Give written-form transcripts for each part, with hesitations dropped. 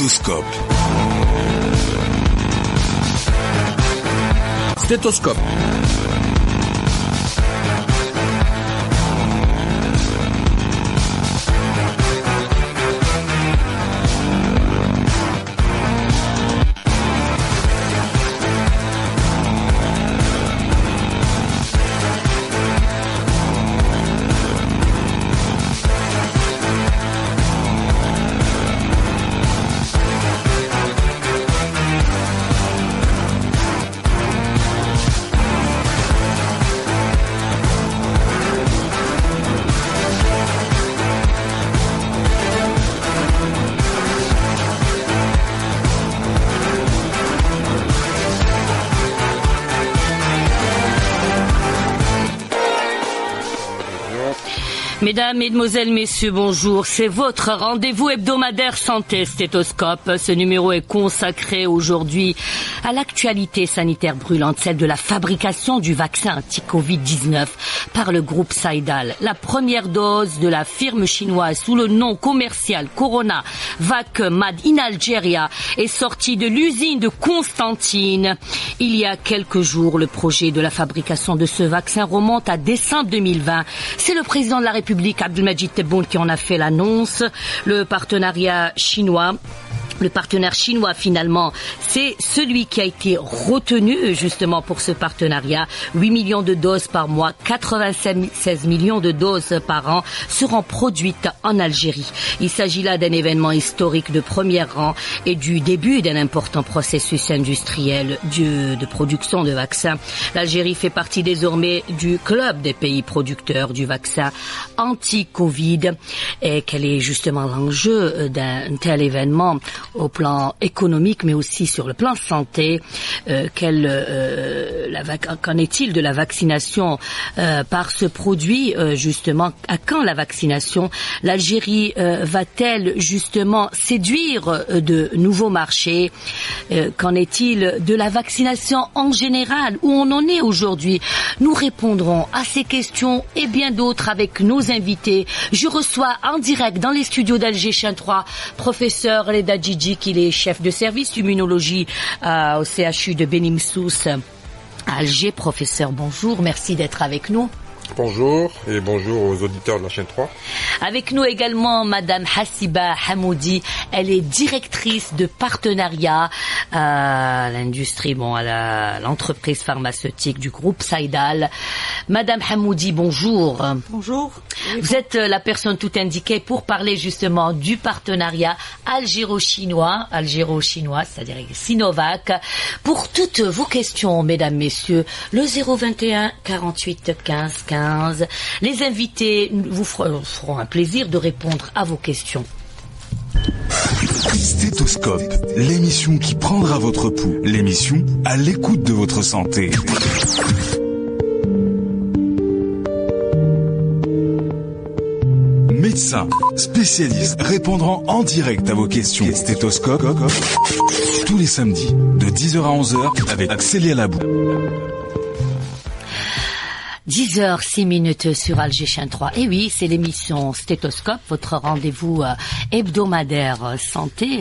Stéthoscope. Stéthoscope. Mesdames, Mesdemoiselles, Messieurs, bonjour. C'est votre rendez-vous hebdomadaire santé Stéthoscope. Ce numéro est consacré aujourd'hui à l'actualité sanitaire brûlante, celle de la fabrication du vaccin anti-Covid-19 par le groupe Saïdal. La première dose de la firme chinoise sous le nom commercial CoronaVac Made in Algeria est sortie de l'usine de Constantine. Il y a quelques jours, le projet de la fabrication de ce vaccin remonte à décembre 2020. C'est le président de la République, Abdelmadjid Tebboune, qui en a fait l'annonce. Le partenariat chinois, finalement, c'est celui qui a été retenu justement pour ce partenariat. 8 millions de doses par mois, 96 millions de doses par an seront produites en Algérie. Il s'agit là d'un événement historique de premier rang et du début d'un important processus industriel de production de vaccins. L'Algérie fait partie désormais du club des pays producteurs du vaccin anti-Covid. Et quel est justement l'enjeu d'un tel événement au plan économique, mais aussi sur le plan santé? Qu'en est-il de la vaccination par ce produit, justement? À quand la vaccination? L'Algérie va-t-elle justement séduire de nouveaux marchés? Qu'en est-il de la vaccination en général? Où on en est aujourd'hui? Nous répondrons à ces questions et bien d'autres avec nos invités. Je reçois en direct dans les studios d'Alger Chin 3 professeur Leda Djidji, qui est chef de service immunologie au CHU de Benimsous à Alger. Professeur, bonjour, merci d'être avec nous. Bonjour et bonjour aux auditeurs de la chaîne 3. Avec nous également Madame Hassiba Hamoudi, elle est directrice de partenariat à l'industrie, à l'entreprise pharmaceutique du groupe Saïdal. Madame Hamoudi, bonjour. Bonjour. Vous êtes la personne tout indiquée pour parler justement du partenariat algéro-chinois, c'est-à-dire Sinovac. Pour toutes vos questions, mesdames, messieurs, le 021 48 15 15. Les invités vous feront un plaisir de répondre à vos questions. Stéthoscope, l'émission qui prendra votre pouls, l'émission à l'écoute de votre santé. Médecins, spécialistes répondront en direct à vos questions. Stéthoscope, tous les samedis de 10h à 11h avec Célia Labou. 10h06 sur Alger Chin 3. Et oui, c'est l'émission Stéthoscope, votre rendez-vous hebdomadaire santé.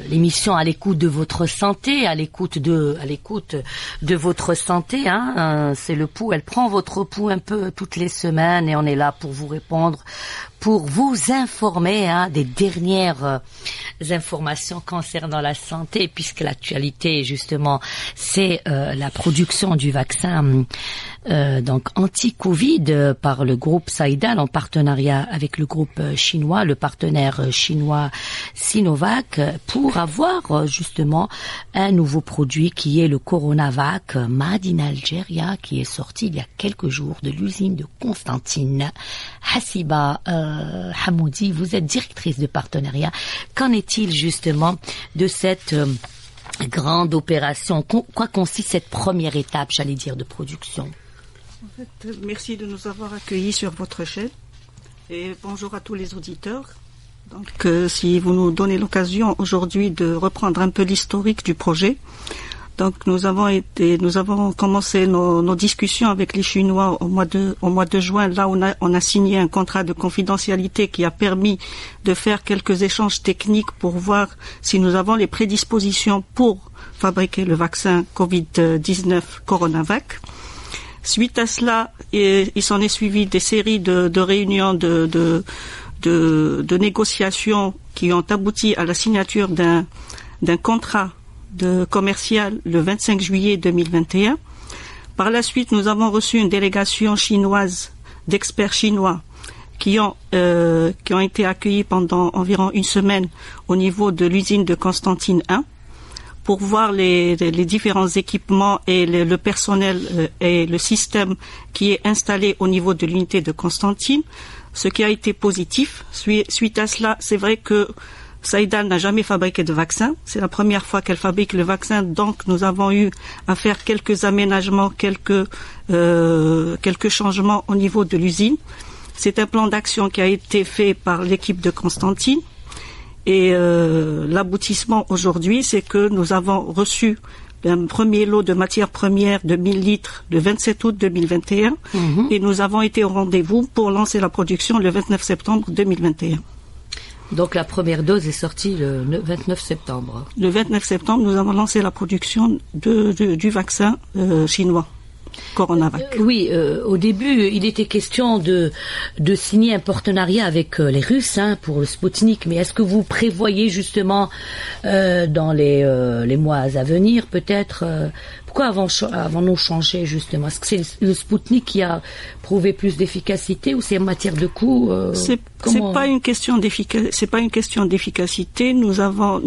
L'émission à l'écoute de votre santé, à l'écoute de votre santé, c'est le pouls, elle prend votre pouls un peu toutes les semaines et on est là pour vous répondre, pour vous informer des dernières informations concernant la santé, puisque l'actualité justement c'est la production du vaccin donc anti-Covid par le groupe Saïdal en partenariat avec le groupe chinois, le partenaire chinois Sinovac, pour avoir justement un nouveau produit qui est le CoronaVac Made in Algeria, qui est sorti il y a quelques jours de l'usine de Constantine. Hassiba Hamoudi, vous êtes directrice de partenariat. Qu'en est-il justement de cette grande opération? Quoi consiste cette première étape, j'allais dire, de production? En fait, merci de nous avoir accueillis sur votre chaîne et bonjour à tous les auditeurs. Donc, si vous nous donnez l'occasion aujourd'hui de reprendre un peu l'historique du projet. Donc nous avons commencé nos discussions avec les Chinois au mois de juin. Là, on a signé un contrat de confidentialité qui a permis de faire quelques échanges techniques pour voir si nous avons les prédispositions pour fabriquer le vaccin Covid-19 Coronavac. Suite à cela, il s'en est suivi des séries de réunions de négociations qui ont abouti à la signature d'un contrat commercial le 25 juillet 2021. Par la suite, nous avons reçu une délégation chinoise d'experts chinois qui ont été accueillis pendant environ une semaine au niveau de l'usine de Constantine 1 pour voir les différents équipements et le personnel et le système qui est installé au niveau de l'unité de Constantine, ce qui a été positif. Suite à cela, c'est vrai que Saïdal n'a jamais fabriqué de vaccin. C'est la première fois qu'elle fabrique le vaccin, donc nous avons eu à faire quelques aménagements, quelques changements au niveau de l'usine. C'est un plan d'action qui a été fait par l'équipe de Constantine. Et l'aboutissement aujourd'hui, c'est que nous avons reçu un premier lot de matières premières de 1000 litres le 27 août 2021 et nous avons été au rendez-vous pour lancer la production le 29 septembre 2021. Donc la première dose est sortie le 29 septembre. Le 29 septembre, nous avons lancé la production du vaccin chinois. Coronavac. Oui, au début, il était question de signer un partenariat avec les Russes pour le Sputnik. Mais est-ce que vous prévoyez justement dans les mois à venir, peut-être, pourquoi avons-nous changé justement? Est-ce que c'est le Sputnik qui a prouvé plus d'efficacité ou c'est en matière de coût? C'est pas une question d'efficacité. C'est pas une question d'efficacité. Nous avions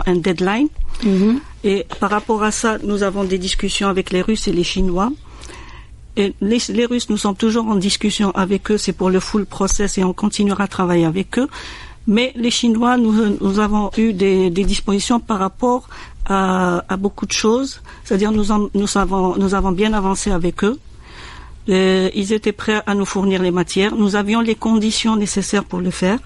un deadline. Et par rapport à ça, nous avons des discussions avec les Russes et les Chinois. Et les Russes, nous sommes toujours en discussion avec eux. C'est pour le full process et on continuera à travailler avec eux. Mais les Chinois, nous avons eu des dispositions par rapport à beaucoup de choses. C'est-à-dire, nous avons bien avancé avec eux. Ils étaient prêts à nous fournir les matières. Nous avions les conditions nécessaires pour le faire.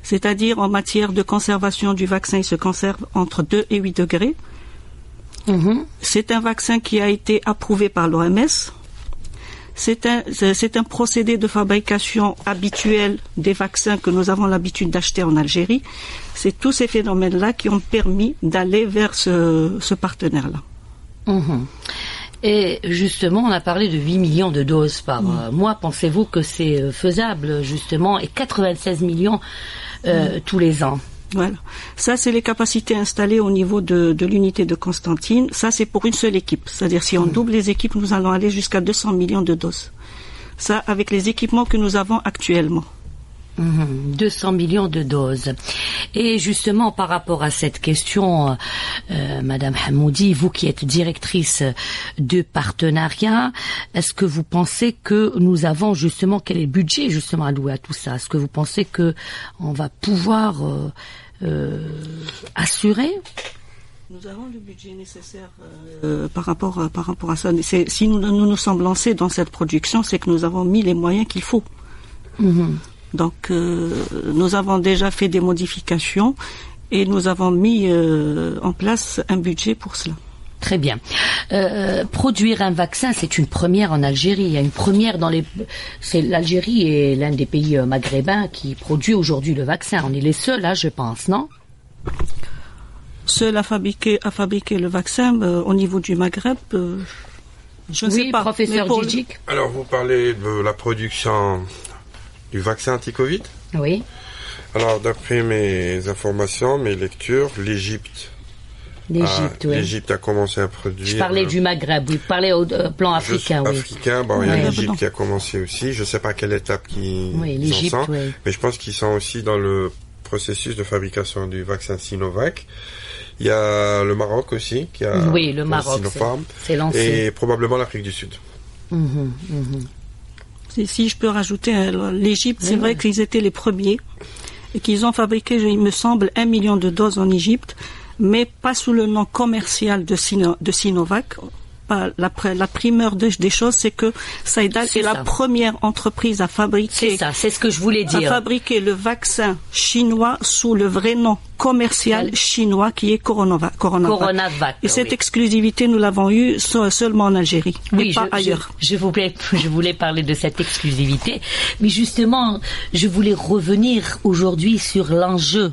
C'est-à-dire, en matière de conservation du vaccin, il se conserve entre 2 et 8 degrés. C'est un vaccin qui a été approuvé par l'OMS. C'est un procédé de fabrication habituel des vaccins que nous avons l'habitude d'acheter en Algérie. C'est tous ces phénomènes-là qui ont permis d'aller vers ce partenaire-là. Et justement, on a parlé de 8 millions de doses par mois. Pensez-vous que c'est faisable, justement, et 96 millions tous les ans? Voilà. Ça, c'est les capacités installées au niveau de l'unité de Constantine. Ça, c'est pour une seule équipe. C'est-à-dire, si on double les équipes, nous allons aller jusqu'à 200 millions de doses. Ça, avec les équipements que nous avons actuellement. 200 millions de doses. Et justement, par rapport à cette question, Madame Hamoudi, vous qui êtes directrice de partenariat, est-ce que vous pensez que nous avons justement, quel est le budget justement alloué à tout ça? Est-ce que vous pensez que on va pouvoir assurer? Nous avons le budget nécessaire par rapport à ça. Si nous sommes lancés dans cette production, c'est que nous avons mis les moyens qu'il faut. Donc, nous avons déjà fait des modifications et nous avons mis en place un budget pour cela. Très bien. Produire un vaccin, c'est une première en Algérie. Il y a une première l'Algérie est l'un des pays maghrébins qui produit aujourd'hui le vaccin. On est les seuls, je pense, non? Seuls à fabriquer le vaccin au niveau du Maghreb, je ne sais pas. Professeur Djidjik. Alors, vous parlez de la production du vaccin anti-Covid? Oui. Alors, d'après mes informations, mes lectures, l'Égypte a commencé à produire. Je parlais du Maghreb, oui. Je parlais au plan africain, oui. Africain, il y a l'Égypte qui a commencé aussi. Je ne sais pas à quelle étape ils en sont, mais je pense qu'ils sont aussi dans le processus de fabrication du vaccin Sinovac. Il y a le Maroc aussi qui a le Maroc, Sinopharm, c'est lancé. Et probablement l'Afrique du Sud. Si je peux rajouter, l'Égypte, c'est vrai qu'ils étaient les premiers et qu'ils ont fabriqué, il me semble, 1 million de doses en Égypte, mais pas sous le nom commercial de Sinovac. La primeur des choses, c'est que Saïdal est la première entreprise à fabriquer. C'est ça, c'est ce que je voulais dire. À fabriquer le vaccin chinois sous le vrai nom commercial chinois qui est Coronavac. Et cette exclusivité, nous l'avons eue seulement en Algérie, et pas ailleurs. Je voulais parler de cette exclusivité, mais justement, je voulais revenir aujourd'hui sur l'enjeu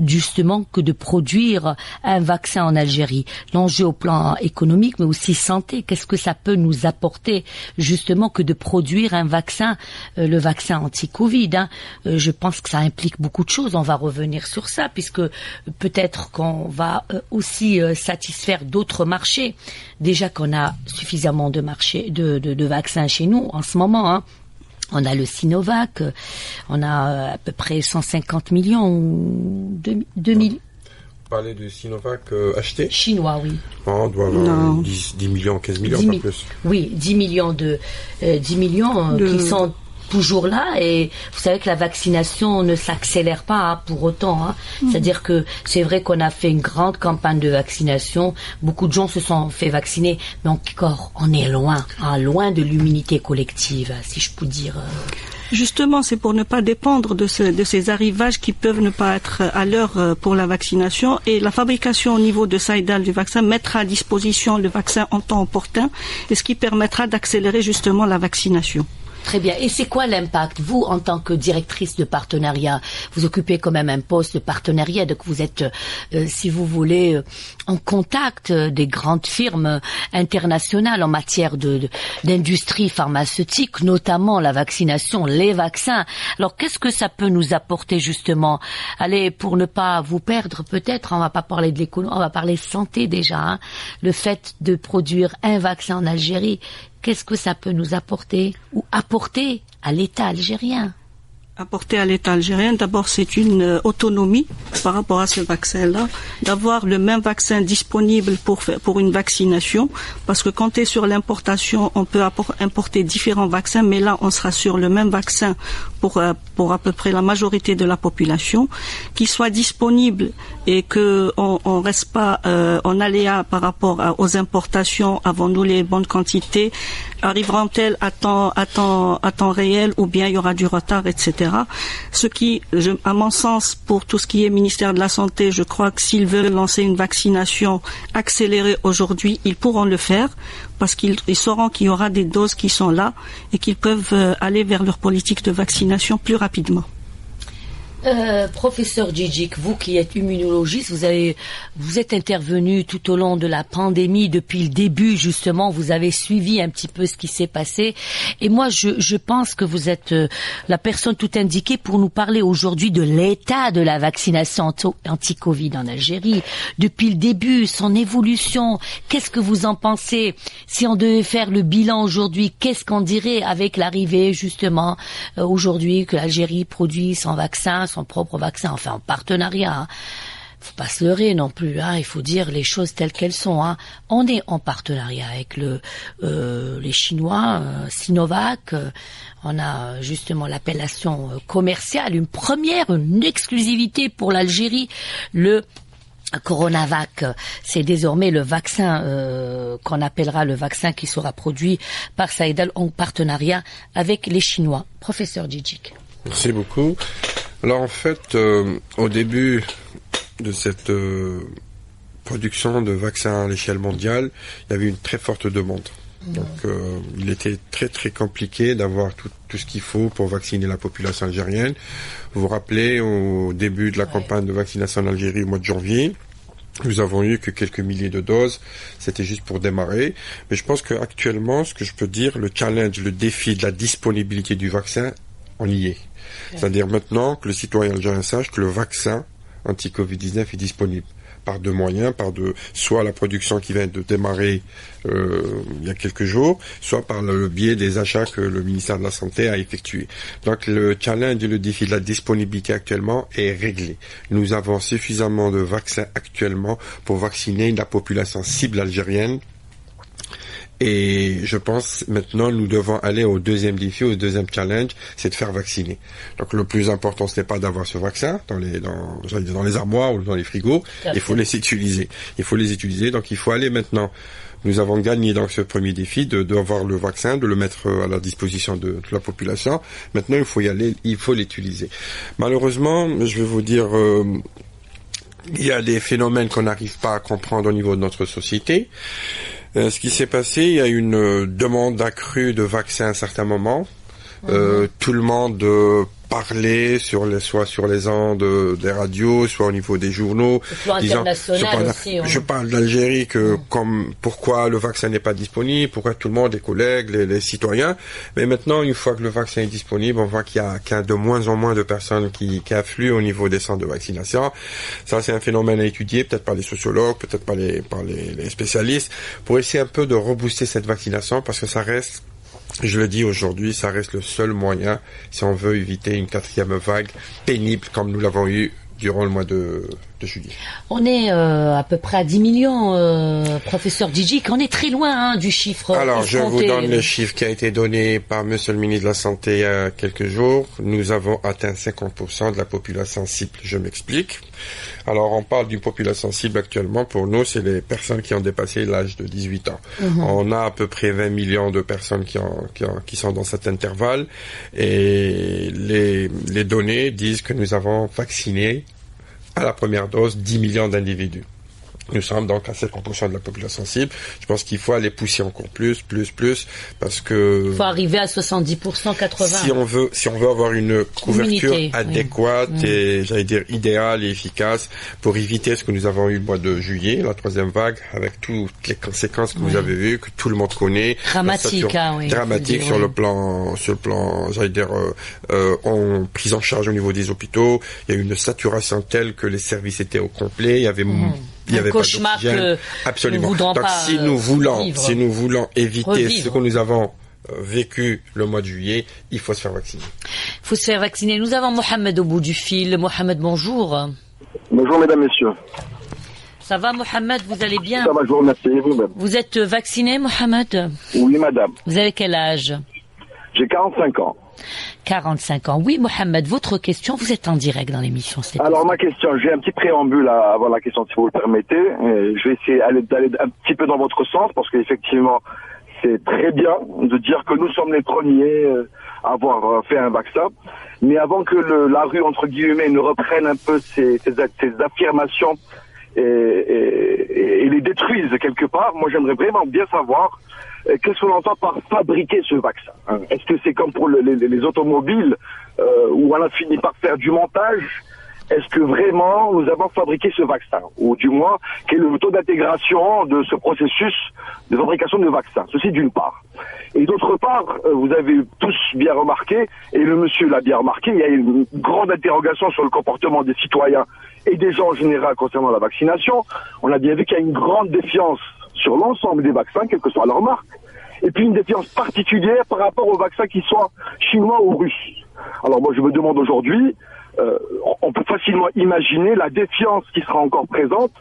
justement que de produire un vaccin en Algérie. L'enjeu au plan économique, mais aussi santé. Qu'est-ce que ça peut nous apporter justement que de produire un vaccin, le vaccin anti-Covid, hein. Je pense que ça implique beaucoup de choses. On va revenir sur ça, puisque peut-être qu'on va aussi satisfaire d'autres marchés. Déjà qu'on a suffisamment de marchés, de vaccins chez nous en ce moment, hein. On a le Sinovac, on a à peu près 150 millions ou 2 millions. Vous parlez de Sinovac acheté ? Chinois, oui. On doit avoir 10 millions, 15 millions, pas plus. Oui, 10 millions qui sont toujours là, et vous savez que la vaccination ne s'accélère pas pour autant, hein. C'est-à-dire que c'est vrai qu'on a fait une grande campagne de vaccination, beaucoup de gens se sont fait vacciner, mais encore on est loin de l'immunité collective, si je peux dire. Justement, c'est pour ne pas dépendre de ces arrivages qui peuvent ne pas être à l'heure pour la vaccination, et la fabrication au niveau de Saïdal du vaccin mettra à disposition le vaccin en temps opportun, et ce qui permettra d'accélérer justement la vaccination. Très bien. Et c'est quoi l'impact? Vous, en tant que directrice de partenariat, vous occupez quand même un poste de partenariat, donc vous êtes, si vous voulez, en contact des grandes firmes internationales en matière d'industrie pharmaceutique, notamment la vaccination, les vaccins. Alors, qu'est-ce que ça peut nous apporter, justement? Allez, pour ne pas vous perdre, peut-être, on va pas parler de l'économie, on va parler santé déjà, hein. Le fait de produire un vaccin en Algérie, qu'est-ce que ça peut nous apporter ou apporter à l'État algérien? Apporter à l'État algérien, d'abord, c'est une autonomie par rapport à ce vaccin-là, d'avoir le même vaccin disponible pour une vaccination, parce que quand on est sur l'importation, on peut importer différents vaccins, mais là, on sera sur le même vaccin pour à peu près la majorité de la population, qu'il soit disponible et que on reste pas en aléa par rapport aux importations. Avons-nous les bonnes quantités? Arriveront-elles à temps réel, ou bien il y aura du retard, etc. Ce qui, à mon sens, pour tout ce qui est ministère de la Santé, je crois que s'ils veulent lancer une vaccination accélérée aujourd'hui, ils pourront le faire, parce qu'ils sauront qu'il y aura des doses qui sont là et qu'ils peuvent aller vers leur politique de vaccination plus rapidement. Professeur Djidjik, vous qui êtes immunologiste, vous êtes intervenu tout au long de la pandémie, depuis le début justement, vous avez suivi un petit peu ce qui s'est passé, et moi je pense que vous êtes la personne tout indiquée pour nous parler aujourd'hui de l'état de la vaccination anti-Covid en Algérie, depuis le début, son évolution. Qu'est-ce que vous en pensez? Si on devait faire le bilan aujourd'hui, qu'est-ce qu'on dirait avec l'arrivée justement aujourd'hui que l'Algérie produit son propre vaccin, enfin en partenariat, hein. Faut pas se leurrer non plus, hein. Il faut dire les choses telles qu'elles sont, hein. On est en partenariat avec les Chinois, Sinovac. On a justement l'appellation commerciale, une exclusivité pour l'Algérie. Le Coronavac, c'est désormais le vaccin qu'on appellera le vaccin qui sera produit par Saïdal en partenariat avec les Chinois. Professeur Djidjik. Merci beaucoup. Alors en fait, au début de cette production de vaccins à l'échelle mondiale, il y avait une très forte demande. Donc il était très très compliqué d'avoir tout ce qu'il faut pour vacciner la population algérienne. Vous vous rappelez, au début de la campagne de vaccination en Algérie au mois de janvier, nous avons eu que quelques milliers de doses, c'était juste pour démarrer. Mais je pense qu'actuellement, ce que je peux dire, le challenge, le défi de la disponibilité du vaccin, on y est. C'est-à-dire maintenant que le citoyen algérien sache que le vaccin anti-Covid-19 est disponible par deux moyens, soit la production qui vient de démarrer il y a quelques jours, soit par le biais des achats que le ministère de la Santé a effectués. Donc le challenge et le défi de la disponibilité actuellement est réglé. Nous avons suffisamment de vaccins actuellement pour vacciner la population cible algérienne Et je pense maintenant nous devons aller au deuxième défi, au deuxième challenge, c'est de faire vacciner. Donc le plus important, ce n'est pas d'avoir ce vaccin dans les armoires ou dans les frigos. Il faut les utiliser. Donc il faut aller maintenant. Nous avons gagné dans ce premier défi d'avoir le vaccin, de le mettre à la disposition de toute la population. Maintenant, il faut y aller, il faut l'utiliser. Malheureusement, je vais vous dire, il y a des phénomènes qu'on n'arrive pas à comprendre au niveau de notre société. Ce qui s'est passé, il y a une demande accrue de vaccins à un certain moment. Tout le monde parlait soit sur les ondes des radios, soit au niveau des journaux. Je parle d'Algérie pourquoi le vaccin n'est pas disponible, pourquoi tout le monde, les collègues, les citoyens. Mais maintenant, une fois que le vaccin est disponible, on voit qu'il y a de moins en moins de personnes qui affluent au niveau des centres de vaccination. Ça, c'est un phénomène à étudier, peut-être par les sociologues, peut-être par les spécialistes, pour essayer un peu de rebooster cette vaccination, parce que ça reste, je le dis aujourd'hui, ça reste le seul moyen si on veut éviter une 4e vague pénible comme nous l'avons eu durant le mois de juillet. On est à peu près à 10 millions, professeur Djidjik. On est très loin du chiffre. Alors, je vous donne le chiffre qui a été donné par monsieur le ministre de la Santé il y a quelques jours. Nous avons atteint 50% de la population cible. Je m'explique. Alors, on parle d'une population cible actuellement. Pour nous, c'est les personnes qui ont dépassé l'âge de 18 ans. On a à peu près 20 millions de personnes qui sont dans cet intervalle. Et les données disent que nous avons vacciné à la première dose 10 millions d'individus. Nous sommes donc à 50% de la population cible. Je pense qu'il faut aller pousser encore plus, parce que... Il faut arriver à 70%, 80%. Si on veut avoir une couverture adéquate et, j'allais dire, idéale et efficace pour éviter ce que nous avons eu le mois de juillet, la 3e vague, avec toutes les conséquences que vous avez vues, que tout le monde connaît. Dramatique, dramatique sur le plan, j'allais dire, en prise en charge au niveau des hôpitaux. Il y a eu une saturation telle que les services étaient au complet. Il y avait un cauchemar que absolument. Nous voudrons donc pas si nous voulons éviter ce que nous avons vécu le mois de juillet, il faut se faire vacciner. Il faut se faire vacciner. Nous avons Mohamed au bout du fil. Mohamed, bonjour. Bonjour mesdames, messieurs. Ça va Mohamed, vous allez bien? Ça va, je vous remercie. Et vous-même? Vous êtes vacciné Mohamed? Oui madame. Vous avez quel âge? J'ai 45 ans. 45 ans. Oui, Mohamed, votre question, vous êtes en direct dans l'émission. Alors, ma question, j'ai un petit préambule avant la question, si vous le permettez. Je vais essayer d'aller un petit peu dans votre sens, parce qu'effectivement, c'est très bien de dire que nous sommes les premiers à avoir fait un vaccin. Mais avant que la rue, entre guillemets, ne reprenne un peu ces affirmations et les détruise quelque part, moi, j'aimerais vraiment bien savoir qu'est-ce qu'on entend par fabriquer ce vaccin. Est-ce que c'est comme pour les automobiles où on a fini par faire du montage? Est-ce que vraiment nous avons fabriqué ce vaccin? Ou du moins, quel est le taux d'intégration de ce processus de fabrication de vaccins? Ceci d'une part. Et d'autre part, vous avez tous bien remarqué, et le monsieur l'a bien remarqué, il y a une grande interrogation sur le comportement des citoyens et des gens en général concernant la vaccination. On a bien vu qu'il y a une grande défiance sur l'ensemble des vaccins, quelle que soit leur marque, et puis une défiance particulière par rapport aux vaccins qui soient chinois ou russes. Alors moi je me demande aujourd'hui, on peut facilement imaginer la défiance qui sera encore présente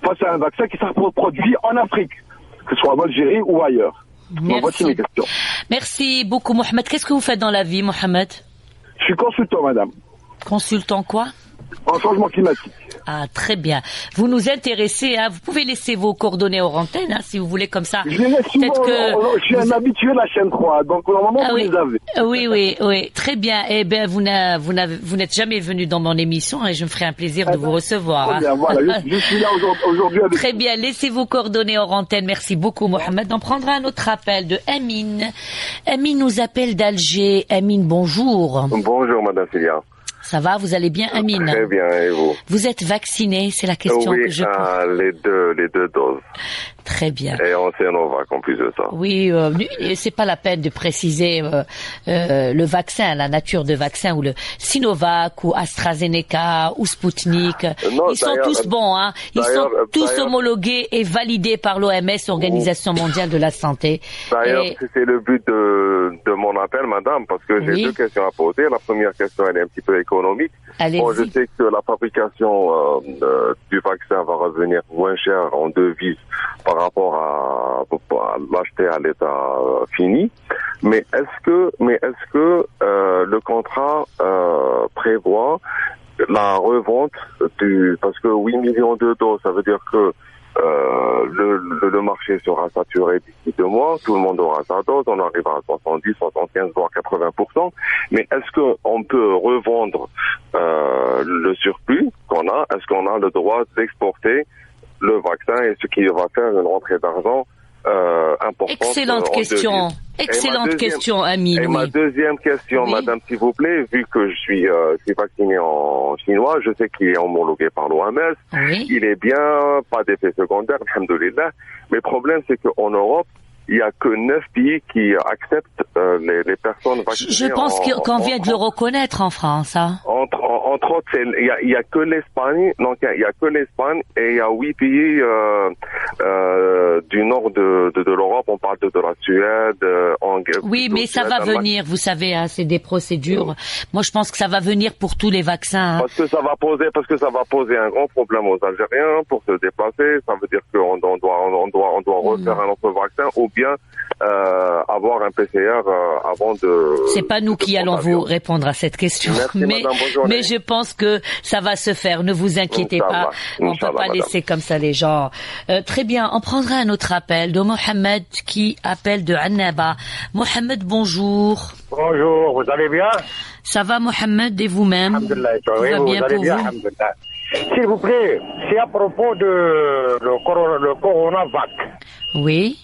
face à un vaccin qui sera produit en Afrique, que ce soit en Algérie ou ailleurs. Voici mes questions. Merci beaucoup Mohamed. Qu'est-ce que vous faites dans la vie Mohamed? Je suis consultant madame. Consultant quoi? En changement climatique. Ah, très bien. Vous nous intéressez, hein. Vous pouvez laisser vos coordonnées hors antenne, hein, si vous voulez, comme ça. Je les laisse souvent, je suis un habitué de la chaîne 3, donc normalement vous les avez. Oui. Très bien. Eh bien, vous n'êtes jamais venu dans mon émission et je me ferai un plaisir de vous recevoir. Très bien, voilà, je suis là aujourd'hui avec Très bien, laissez vos coordonnées hors antenne. Merci beaucoup, Mohamed. On prendra un autre appel de Amine. Amine nous appelle d'Alger. Amine, bonjour. Bonjour, madame Filia. Ça va, vous allez bien, Amine? Très bien, et vous? Vous êtes vacciné, c'est la question que je pose. Les deux doses. Très bien. Et on Sinovac en plus de ça. Oui, c'est pas la peine de préciser le vaccin, la nature de vaccin, ou le Sinovac, ou AstraZeneca, ou Sputnik. Non, ils sont tous bons, hein. Ils sont tous homologués et validés par l'OMS, Organisation mondiale de la santé. D'ailleurs, c'est le but de mon appel, madame, parce que j'ai deux questions à poser. La première question, elle est un petit peu économique. Bon, je sais que la fabrication du vaccin va revenir moins cher en devise par rapport à l'acheter à l'état fini. Mais est-ce que le contrat prévoit la revente parce que 8 millions de doses, ça veut dire que le marché sera saturé d'ici 2 mois, tout le monde aura sa dose, on arrivera à 70, 75, voire 80%. Mais est-ce qu'on peut revendre le surplus qu'on a? Est-ce qu'on a le droit d'exporter le vaccin et ce qui va faire une rentrée d'argent importante? Excellente question. Excellente question, Amine. Et ma deuxième question, madame, s'il vous plaît, vu que je suis vacciné en chinois, je sais qu'il est homologué par l'OMS. Oui. Il est bien, pas d'effet secondaire, alhamdoulilah. Mais le problème, c'est qu'en Europe, il n'y a que 9 pays qui acceptent les personnes vaccinées. Je pense qu'on vient de le reconnaître en France. Hein. Entre autres, il y a que l'Espagne. Donc il y a que l'Espagne et il y a 8 pays du nord de l'Europe. On parle de la Suède, oui, mais ça va venir. Vous savez, hein, c'est des procédures. Moi, je pense que ça va venir pour tous les vaccins. Hein. Parce que ça va poser un grand problème aux Algériens pour se déplacer. Ça veut dire qu'on doit refaire un autre vaccin ou bien avoir un PCR avant de... C'est pas nous qui allons vous répondre à cette question. Merci, mais je pense que ça va se faire. Ne vous inquiétez pas. On peut pas laisser comme ça les gens. Très bien. On prendra un autre appel de Mohamed qui appelle de Annaba. Mohamed, bonjour. Bonjour. Vous allez bien? Ça va, Mohamed, et vous-même? Alhamdulillah. Tout va bien pour vous? Alhamdulillah. S'il vous plaît, c'est à propos de le Coronavac. Oui.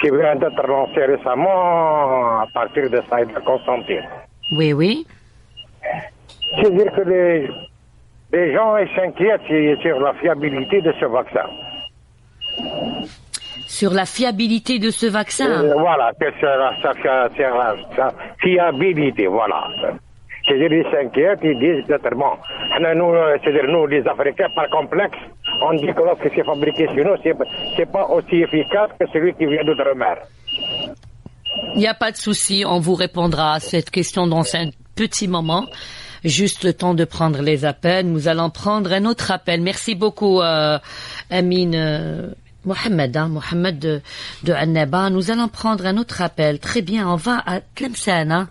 Qui vient d'être lancé récemment à partir de Saïd Constantine. Oui, oui. C'est-à-dire que les gens s'inquiètent sur la fiabilité de ce vaccin. Sur la fiabilité de ce vaccin? Voilà, sa fiabilité, voilà. C'est-à-dire qu'ils s'inquiètent, ils disent peut-être bon, c'est-à-dire nous les Africains par complexe, on dit que lorsque c'est fabriqué chez nous, c'est pas aussi efficace que celui qui vient d'outre-mer. Il n'y a pas de souci, on vous répondra à cette question dans un petit moment. Juste le temps de prendre les appels. Nous allons prendre un autre appel. Merci beaucoup, Amine. Mohamed de Annaba. Nous allons prendre un autre appel. Très bien, on va à Tlemcen.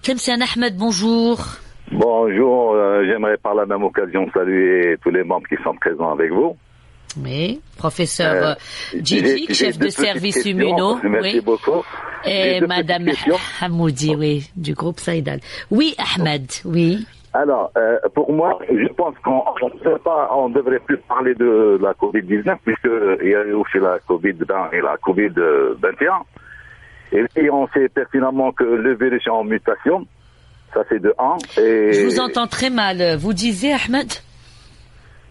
Tlemcen Ahmed, bonjour. Bonjour, j'aimerais par la même occasion saluer tous les membres qui sont présents avec vous. Oui, professeur Djidji, chef de service immuno. Merci beaucoup. Et madame Hamoudi, oui, du groupe Saïdal. Oui, Ahmed, oui. Alors, pour moi, je pense qu'on ne devrait plus parler de la Covid-19 puisqu'il y a eu aussi la Covid-20 et la Covid-21. Et on sait pertinemment que le virus est en mutation. Ça, c'est de 1. Et je vous entends très mal. Vous disiez, Ahmed?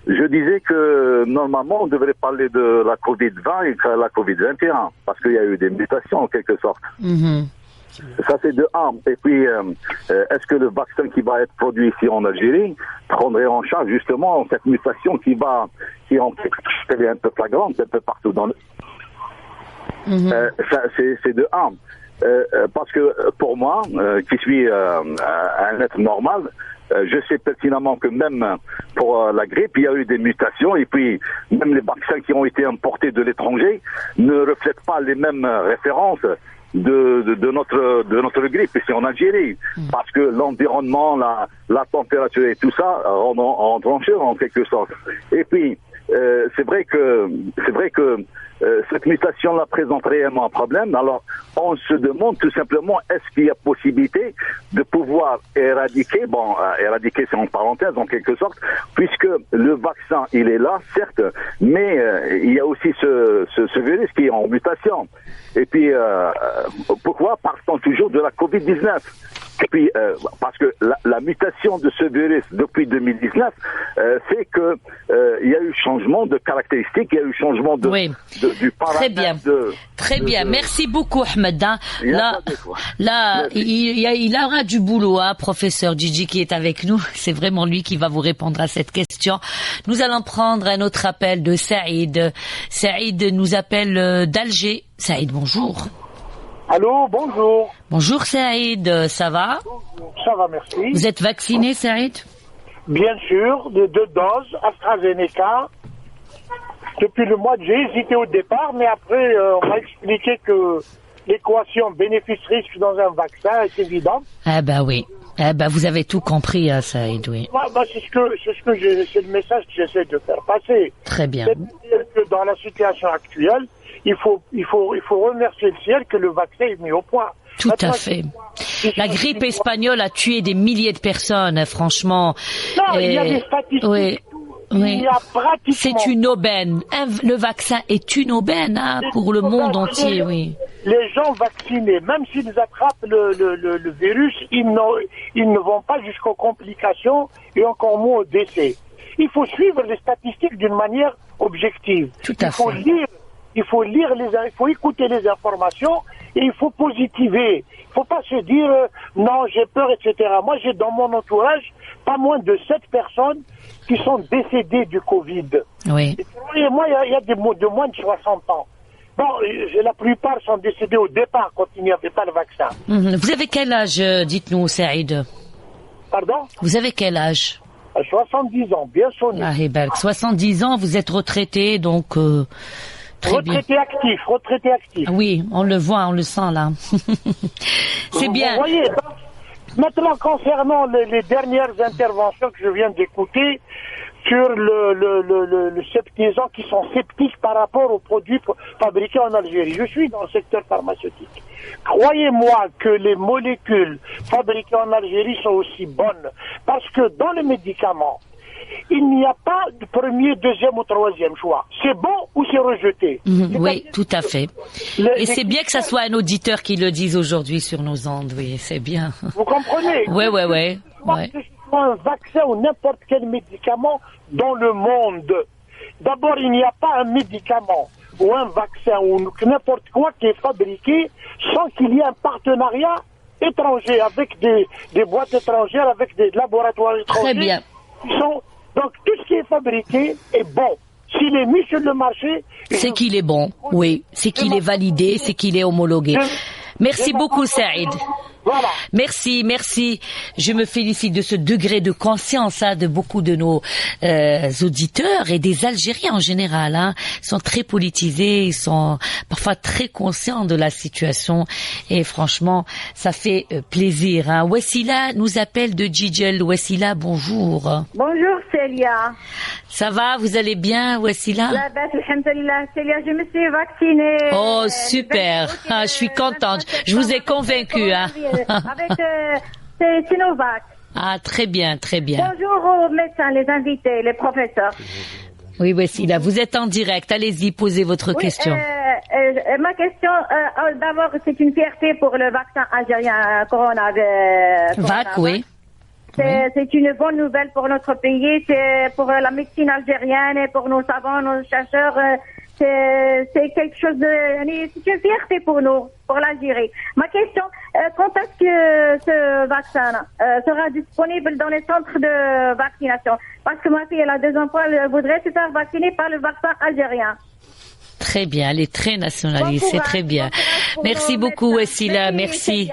Je disais que, normalement, on devrait parler de la Covid-20 et de la Covid-21. Parce qu'il y a eu des mutations, en quelque sorte. Mm-hmm. Ça, c'est de 1. Et puis, est-ce que le vaccin qui va être produit ici en Algérie prendrait en charge, justement, cette mutation qui est un peu flagrante, un peu partout dans le... Mm-hmm. Ça, c'est de 1. Parce que pour moi, qui suis un être normal, je sais pertinemment que même pour la grippe, il y a eu des mutations et puis même les vaccins qui ont été importés de l'étranger ne reflètent pas les mêmes références de notre grippe ici en Algérie. Parce que l'environnement, la température et tout ça rentrent en jeu en quelque sorte. Et puis, c'est vrai que cette mutation-là présente réellement un problème. Alors, on se demande tout simplement, est-ce qu'il y a possibilité de pouvoir éradiquer c'est en parenthèse en quelque sorte, puisque le vaccin, il est là, certes, mais il y a aussi ce virus qui est en mutation. Et puis, pourquoi parle-t-on toujours de la Covid-19 ? Et puis, parce que la mutation de ce virus depuis 2019 fait que il y a eu changement de caractéristiques, il y a eu changement du paramètre. Très bien. Très bien. Merci beaucoup, Ahmed. Il aura du boulot, professeur Djidji qui est avec nous. C'est vraiment lui qui va vous répondre à cette question. Nous allons prendre un autre appel de Saïd. Saïd nous appelle d'Alger. Saïd, bonjour. Allô, bonjour. Bonjour Saïd, ça va? Ça va, merci. Vous êtes vacciné, Saïd? Bien sûr, de 2 doses, AstraZeneca, Depuis le mois j'ai hésité au départ, mais après, on m'a expliqué que l'équation bénéfice-risque dans un vaccin est évidente. Ah bah oui. Eh ben, vous avez tout compris, hein, Saïd, oui. C'est le message que j'essaie de faire passer. Très bien. C'est-à-dire que dans la situation actuelle, il faut remercier le ciel que le vaccin est mis au point. Tout à fait. La grippe espagnole a tué des milliers de personnes, hein, franchement. Non, il y a des statistiques. Oui. Oui. C'est une aubaine. Le vaccin est une aubaine, hein, pour le monde entier, oui. Les gens vaccinés, même s'ils attrapent le virus, ils ne vont pas jusqu'aux complications et encore moins au décès. Il faut suivre les statistiques d'une manière objective. Tout à fait. Il faut écouter les informations et il faut positiver. Il faut pas se dire non, j'ai peur, etc. Moi, j'ai dans mon entourage pas moins de 7 personnes qui sont décédées du Covid. Oui. Et moi, il y a de moins de 60 ans. Bon, la plupart sont décédés au départ quand il n'y avait pas le vaccin. Vous avez quel âge, dites-nous, Saïd? Pardon? Vous avez quel âge? 70 ans, bien sonné. Ah, Hiberg, 70 ans, vous êtes retraité, donc... retraité actif. Oui, on le voit, on le sent là. C'est bien. Vous voyez, maintenant, concernant les dernières interventions que je viens d'écouter sur le gens qui sont sceptiques par rapport aux produits fabriqués en Algérie. Je suis dans le secteur pharmaceutique. Croyez-moi que les molécules fabriquées en Algérie sont aussi bonnes. Parce que dans les médicaments, il n'y a pas de premier, deuxième ou troisième choix. C'est bon ou c'est rejeté. Oui, tout à fait. Et c'est bien que ça soit un auditeur qui le dise aujourd'hui sur nos ondes. Oui, c'est bien. Vous comprenez? Oui. Que ce soit un vaccin ou n'importe quel médicament dans le monde. D'abord, il n'y a pas un médicament ou un vaccin ou n'importe quoi qui est fabriqué sans qu'il y ait un partenariat étranger avec des boîtes étrangères, avec des laboratoires étrangers. Très bien. Donc, tout ce qui est fabriqué est bon. S'il est mis sur le marché... C'est qu'il est bon, oui. C'est qu'il est validé, c'est qu'il est homologué. Merci beaucoup, Saïd. Voilà. Merci. Je me félicite de ce degré de conscience de beaucoup de nos auditeurs et des Algériens en général. Ils sont très politisés, ils sont parfois très conscients de la situation et franchement, ça fait plaisir. Wassila nous appelle de Djidjel. Wassila, bonjour. Bonjour Célia. Ça va, vous allez bien, Wassila? Alhamdulillah, Célia, je me suis vaccinée. Oh, super. Je suis contente. Je vous ai convaincue. Avec Sinovac. Ah, très bien. Bonjour aux médecins, les invités, les professeurs. Oui, Wassila, vous êtes en direct. Allez-y, posez votre question. Ma question, d'abord, c'est une fierté pour le vaccin algérien Coronavac. Oui. C'est une bonne nouvelle pour notre pays, c'est pour la médecine algérienne et pour nos savants, nos chercheurs. C'est quelque chose c'est une fierté pour nous, pour l'Algérie. Ma question, quand est-ce que ce vaccin sera disponible dans les centres de vaccination? Parce que ma fille, elle a 2 enfants, elle voudrait se faire vacciner par le vaccin algérien. Très bien, elle est très nationaliste, c'est très bien. Merci beaucoup, Wassila, merci.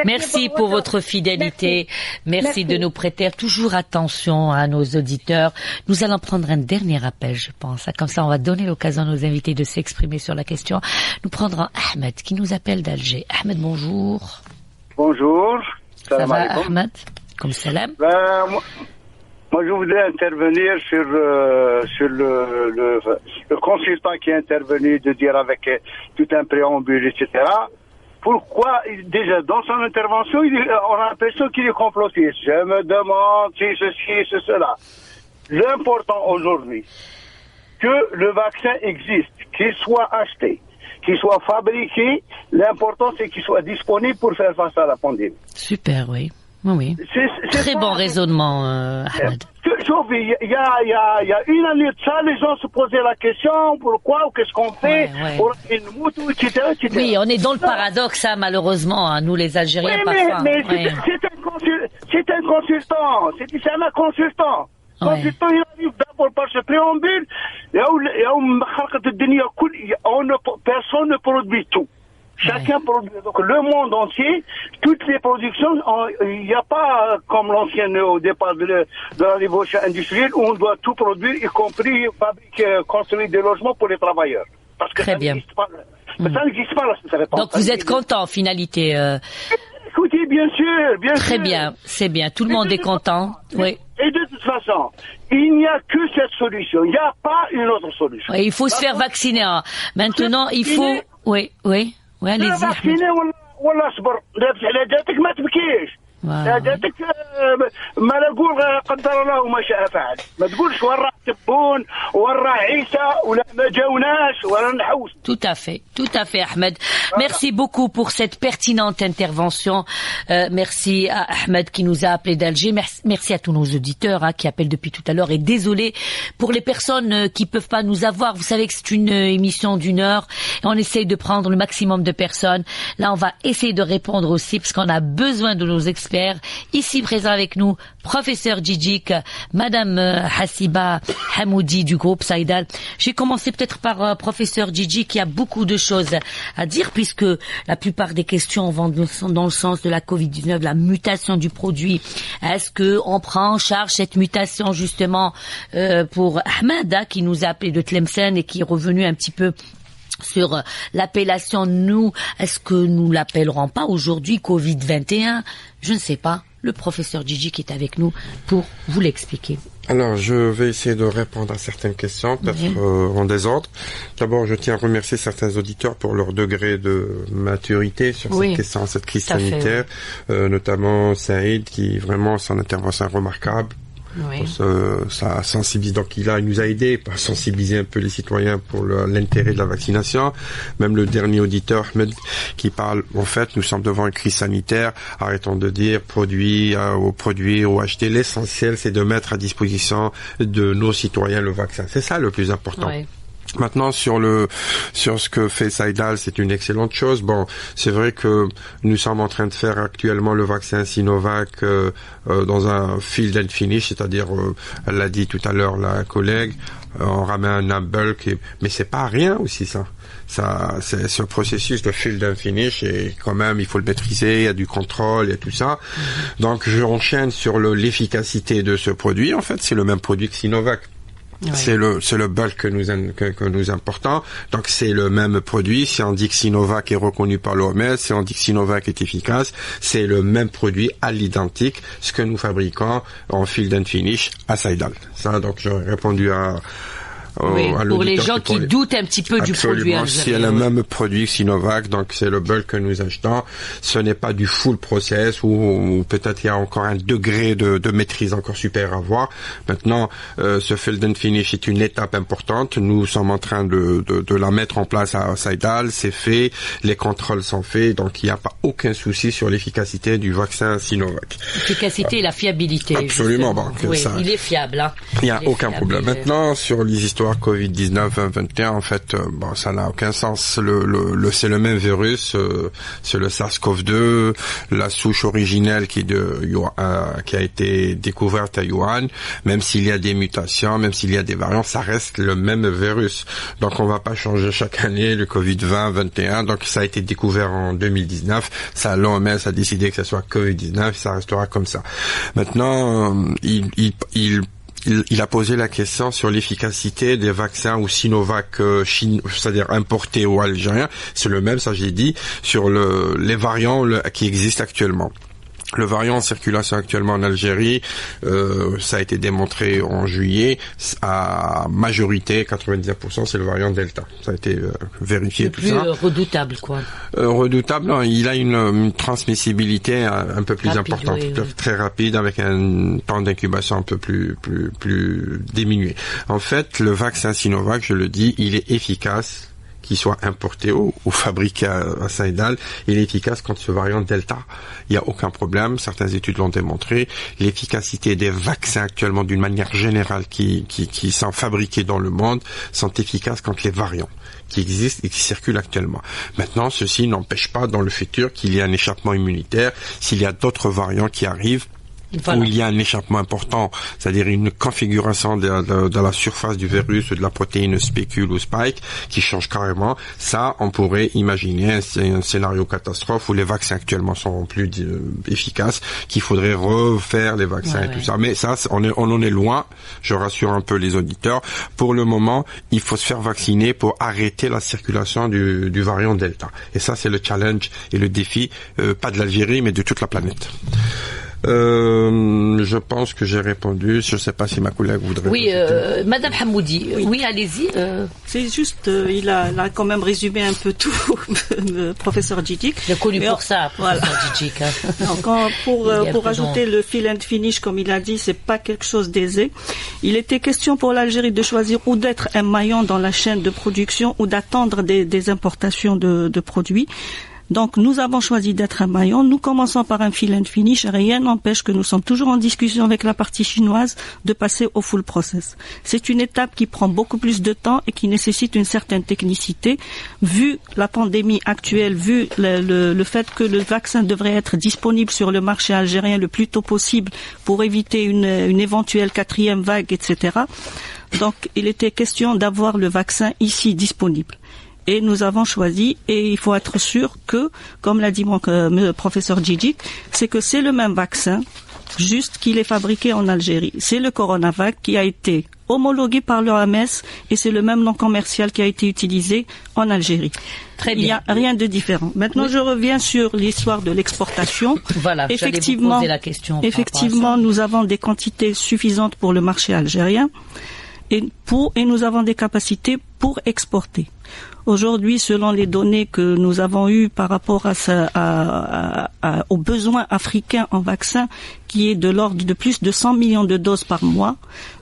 Merci pour votre fidélité. Merci de nous prêter toujours attention à nos auditeurs. Nous allons prendre un dernier appel, je pense. Comme ça, on va donner l'occasion à nos invités de s'exprimer sur la question. Nous prendrons Ahmed, qui nous appelle d'Alger. Ahmed, bonjour. Bonjour. Ça va, Ahmed? Comme salam. Moi, je voudrais intervenir sur le consultant qui est intervenu, de dire avec tout un préambule, etc. Pourquoi, déjà, dans son intervention, on a l'impression qu'il est complotiste. Je me demande si ceci, cela. L'important aujourd'hui, que le vaccin existe, qu'il soit acheté, qu'il soit fabriqué, l'important c'est qu'il soit disponible pour faire face à la pandémie. Super, oui. Oui. Très bon raisonnement, Ahmed. Il y a une année de ça, les gens se posaient la question, pourquoi, ou qu'est-ce qu'on fait, etc. Oui, on est dans le paradoxe, malheureusement, nous les Algériens, parfois. Mais c'est un consultant, c'est un consultant. Consultant, il arrive d'abord par ce préambule, personne ne produit tout. Chacun produit. Donc le monde entier, toutes les productions, il n'y a pas comme l'ancienne au départ de la révolution industrielle où on doit tout produire, y compris fabriquer, construire des logements pour les travailleurs. Parce que Très bien. Ça n'existe pas là. Donc vous êtes content en finalité. Écoutez, bien sûr. Très bien, c'est bien. Tout le monde est content. Oui. Et de toute façon, il n'y a que cette solution. Il n'y a pas une autre solution. Et il faut se faire vacciner. Maintenant, il faut. Oui, allez-y. vacciner ولا اصبر لا جاتك ما تبكيش لا جاتك ما نقول قدر الله ما شاء فعل ما تقولش وين راه تبون وين راه عيسى ولا ما جاوناش ولا نحوس. Tout à fait Ahmed. Merci beaucoup pour cette pertinente intervention. Merci à Ahmed qui nous a appelé d'Alger. Merci à tous nos auditeurs qui appellent depuis tout à l'heure et désolé pour les personnes qui peuvent pas nous avoir. Vous savez que c'est une émission d'1 heure et on essaye de prendre le maximum de personnes. Là, on va essayer de répondre aussi parce qu'on a besoin de nos experts. Ici présent avec nous, professeur Djidjik, Madame Hassiba Hamoudi du groupe Saïdal. J'ai commencé peut-être par professeur Djidjik qui a beaucoup de choses à dire puisque la plupart des questions vont dans le sens de la Covid-19, la mutation du produit. Est-ce que on prend en charge cette mutation justement pour Ahmed qui nous a appelé de Tlemcen et qui est revenu un petit peu sur l'appellation nous, est-ce que nous l'appellerons pas aujourd'hui Covid-21? Je ne sais pas. Le professeur Djidjik qui est avec nous pour vous l'expliquer. Alors, je vais essayer de répondre à certaines questions, peut-être en désordre. D'abord, je tiens à remercier certains auditeurs pour leur degré de maturité sur cette question, cette crise sanitaire, notamment Saïd, qui vraiment, son intervention est remarquable. Ça sensibilise, donc il nous a aidé à sensibiliser un peu les citoyens pour l'intérêt de la vaccination. Même le dernier auditeur, Ahmed, qui parle, en fait, nous sommes devant une crise sanitaire, arrêtons de dire produire ou acheter. L'essentiel, c'est de mettre à disposition de nos citoyens le vaccin. C'est ça le plus important. Maintenant, sur ce que fait Saïdal, c'est une excellente chose. Bon, c'est vrai que nous sommes en train de faire actuellement le vaccin Sinovac dans un fill and finish, c'est-à-dire, elle l'a dit tout à l'heure la collègue, on ramène un bulk, mais c'est pas rien aussi ça. C'est ce processus de fill and finish et quand même il faut le maîtriser, il y a du contrôle et tout ça. Donc j'enchaîne sur l'efficacité de ce produit. En fait, c'est le même produit que Sinovac. C'est le bulk que nous importons. Donc c'est le même produit. Si on dit que Sinovac est reconnu par l'OMS, si on dit que Sinovac est efficace, c'est le même produit à l'identique, ce que nous fabriquons en fill and finish à Saïdal. Ça, donc j'ai répondu pour les gens qui doutent un petit peu du produit. C'est le même produit Sinovac, donc c'est le bulk que nous achetons. Ce n'est pas du full process ou peut-être il y a encore un degré de maîtrise encore supérieur à voir. Maintenant, ce fill and finish est une étape importante. Nous sommes en train de la mettre en place à Saïdal. C'est fait, les contrôles sont faits, donc il n'y a pas aucun souci sur l'efficacité du vaccin Sinovac. L'efficacité et la fiabilité. Absolument. Il est fiable. Il n'y a aucun problème. Maintenant, sur les histoires Covid-19 2021, en fait, ça n'a aucun sens. C'est le même virus, c'est le SARS-CoV-2, la souche originelle qui a été découverte à Wuhan. Même s'il y a des mutations, même s'il y a des variants, ça reste le même virus. Donc, on va pas changer chaque année le Covid-20, 21. Donc, ça a été découvert en 2019. Ça, l'OMS a décidé que ça soit Covid-19, ça restera comme ça. Maintenant, il a posé la question sur l'efficacité des vaccins ou Sinovac c'est-à-dire importés ou algériens. C'est le même, ça j'ai dit, sur les variants qui existent actuellement. Le variant en circulation actuellement en Algérie, ça a été démontré en juillet, à majorité, 99%, c'est le variant Delta. Ça a été vérifié, tout ça. Le plus redoutable, quoi. Redoutable, non, il a une transmissibilité un peu plus importante, très rapide, avec un temps d'incubation un peu plus diminué. En fait, le vaccin Sinovac, je le dis, il est efficace, qu'il soit importé ou fabriqué à Saïdal, il est efficace contre ce variant Delta. Il n'y a aucun problème, certaines études l'ont démontré. L'efficacité des vaccins actuellement, d'une manière générale, qui sont fabriqués dans le monde, sont efficaces contre les variants qui existent et qui circulent actuellement. Maintenant, ceci n'empêche pas dans le futur qu'il y ait un échappement immunitaire. S'il y a d'autres variants qui arrivent, où il y a un échappement important, c'est-à-dire une configuration de la surface du virus ou de la protéine spécule ou spike qui change carrément, ça, on pourrait imaginer un scénario catastrophe où les vaccins actuellement sont plus efficaces, qu'il faudrait refaire les vaccins et tout ça. Mais ça, on en est loin, je rassure un peu les auditeurs. Pour le moment, il faut se faire vacciner pour arrêter la circulation du variant Delta. Et ça, c'est le challenge et le défi, pas de l'Algérie, mais de toute la planète. Je pense que j'ai répondu. Je ne sais pas si ma collègue voudrait. Oui, Madame Hamoudi. Oui, allez-y. C'est juste, il a quand même résumé un peu tout, le professeur Djidik. Il est connu pour ça, professeur Djidik. Pour ajouter le fill and finish, comme il a dit, c'est pas quelque chose d'aisé. Il était question pour l'Algérie de choisir ou d'être un maillon dans la chaîne de production ou d'attendre des importations de produits. Donc, nous avons choisi d'être un maillon. Nous commençons par un fill and finish. Rien n'empêche que nous sommes toujours en discussion avec la partie chinoise de passer au full process. C'est une étape qui prend beaucoup plus de temps et qui nécessite une certaine technicité. Vu la pandémie actuelle, vu le fait que le vaccin devrait être disponible sur le marché algérien le plus tôt possible pour éviter une éventuelle 4e vague, etc. Donc, il était question d'avoir le vaccin ici disponible. Et nous avons choisi, et il faut être sûr que, comme l'a dit mon professeur Djidik, c'est que c'est le même vaccin, juste qu'il est fabriqué en Algérie. C'est le Coronavac qui a été homologué par l'OMS et c'est le même nom commercial qui a été utilisé en Algérie. Très bien. Il n'y a rien de différent. Maintenant, je reviens sur l'histoire de l'exportation. Voilà, effectivement, vous poser la question. Effectivement, nous avons des quantités suffisantes pour le marché algérien et nous avons des capacités pour exporter. Aujourd'hui, selon les données que nous avons eues par rapport aux besoins africains en vaccins, qui est de l'ordre de plus de 100 millions de doses par mois,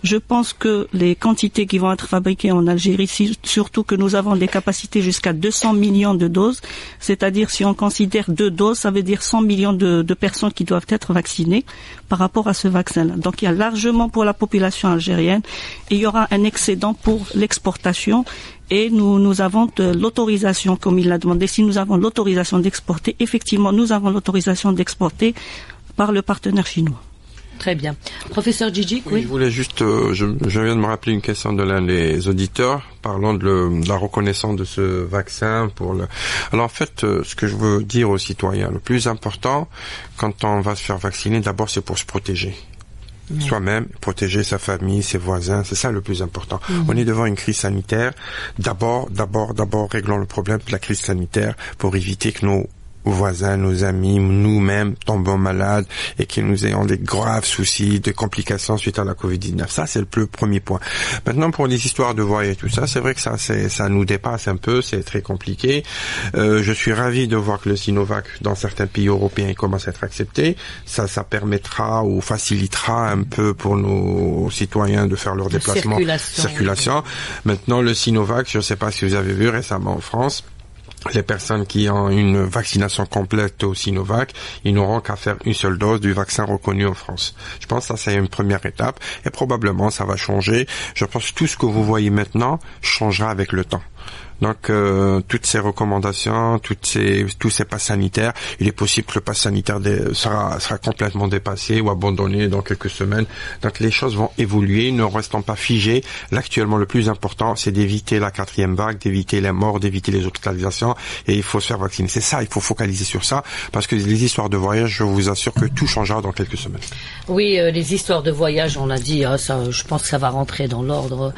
je pense que les quantités qui vont être fabriquées en Algérie, surtout que nous avons des capacités jusqu'à 200 millions de doses, c'est-à-dire si on considère 2 doses, ça veut dire 100 millions de personnes qui doivent être vaccinées par rapport à ce vaccin-là. Donc il y a largement pour la population algérienne et il y aura un excédent pour l'exportation. Et nous avons l'autorisation, comme il l'a demandé, si nous avons l'autorisation d'exporter, effectivement, nous avons l'autorisation d'exporter par le partenaire chinois. Très bien. Professeur Djidik, oui. Je voulais juste, je viens de me rappeler une question de l'un des auditeurs, parlant de la reconnaissance de ce vaccin Alors en fait, ce que je veux dire aux citoyens, le plus important, quand on va se faire vacciner, d'abord c'est pour se protéger. Soi-même, protéger sa famille, ses voisins, c'est ça le plus important. On est devant une crise sanitaire. D'abord, réglons le problème de la crise sanitaire pour éviter que nos voisins, nos amis, nous-mêmes tombons malades et que nous ayons des graves soucis, de complications suite à la Covid-19. Ça, c'est le premier point. Maintenant, pour les histoires de voyage et tout ça, c'est vrai que ça nous dépasse un peu, c'est très compliqué. Je suis ravi de voir que le Sinovac, dans certains pays européens, commence à être accepté. Ça permettra ou facilitera un peu pour nos citoyens de faire leur déplacement. Circulation. Maintenant, le Sinovac, je ne sais pas si vous avez vu récemment en France, les personnes qui ont une vaccination complète au Sinovac, ils n'auront qu'à faire une seule dose du vaccin reconnu en France. Je pense que ça, c'est une première étape et probablement ça va changer. Je pense que tout ce que vous voyez maintenant changera avec le temps. Donc toutes ces recommandations, tous ces passes sanitaires, il est possible que le pass sanitaire sera complètement dépassé ou abandonné dans quelques semaines. Donc les choses vont évoluer, ne restons pas figés. Là, actuellement, le plus important, c'est d'éviter la 4e vague, d'éviter les morts, d'éviter les hospitalisations et il faut se faire vacciner. C'est ça, il faut focaliser sur ça parce que les histoires de voyage, je vous assure que tout changera dans quelques semaines. Oui, les histoires de voyage, on l'a dit, ça, je pense que ça va rentrer dans l'ordre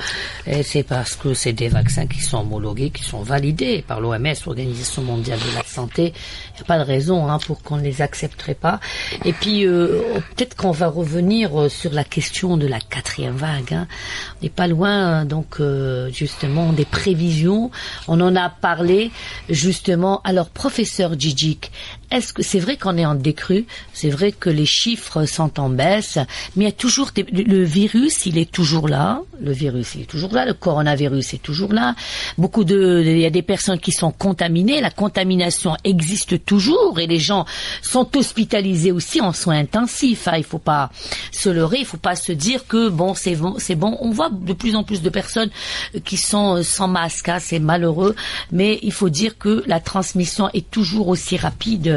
et c'est parce que c'est des vaccins qui sont homologués, qui sont validés par l'OMS, l'Organisation mondiale de la santé. Il n'y a pas de raison pour qu'on ne les accepterait pas. Et puis, peut-être qu'on va revenir sur la question de la 4e vague. On n'est pas loin, donc, justement, des prévisions. On en a parlé, justement. Alors, professeur Djidik, est-ce que c'est vrai qu'on est en décrue? C'est vrai que les chiffres sont en baisse, mais il y a toujours le virus, il est toujours là. Le virus, il est toujours là. Le coronavirus est toujours là. Il y a des personnes qui sont contaminées. La contamination existe toujours et les gens sont hospitalisés aussi en soins intensifs. Il faut pas se leurrer, il faut pas se dire que c'est bon. On voit de plus en plus de personnes qui sont sans masque. C'est malheureux, mais il faut dire que la transmission est toujours aussi rapide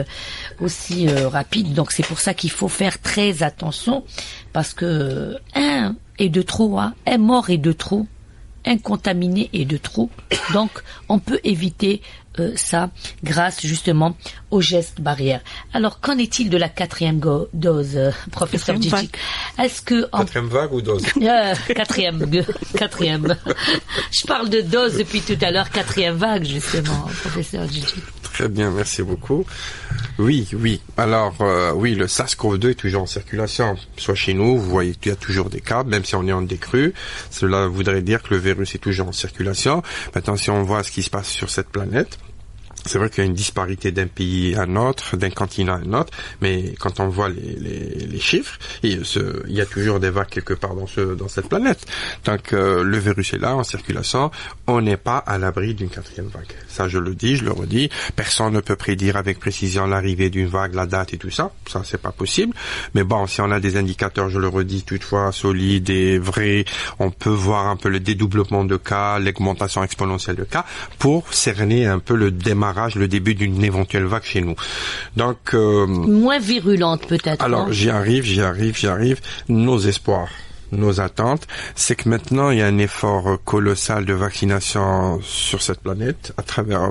aussi rapide. Donc c'est pour ça qu'il faut faire très attention, parce que un est de trop, hein, un mort est de trop, un contaminé est de trop. Donc on peut éviter ça grâce justement aux gestes barrières. Alors qu'en est-il de la 4e dose, professeur Djidji? Est-ce que 4e vague ou dose? 4e. Je parle de dose depuis tout à l'heure, 4e vague justement, professeur Djidji. Très bien, merci beaucoup. Oui. Alors, oui, le SARS-CoV-2 est toujours en circulation. Soit chez nous, vous voyez qu'il y a toujours des cas, même si on est en décrue. Cela voudrait dire que le virus est toujours en circulation. Maintenant, si on voit ce qui se passe sur cette planète, c'est vrai qu'il y a une disparité d'un pays à un autre, d'un continent à un autre, mais quand on voit les chiffres, il y a toujours des vagues quelque part dans cette planète. Donc le virus est là, en circulation, on n'est pas à l'abri d'une 4e vague. Ça, je le dis, je le redis. Personne ne peut prédire avec précision l'arrivée d'une vague, la date et tout ça. Ça, c'est pas possible. Mais bon, si on a des indicateurs, je le redis, toutefois solides et vrais, on peut voir un peu le dédoublement de cas, l'augmentation exponentielle de cas, pour cerner un peu le démarrage, le début d'une éventuelle vague chez nous. Donc moins virulente peut-être. Alors non? j'y arrive. Nos espoirs, nos attentes, c'est que maintenant il y a un effort colossal de vaccination sur cette planète à travers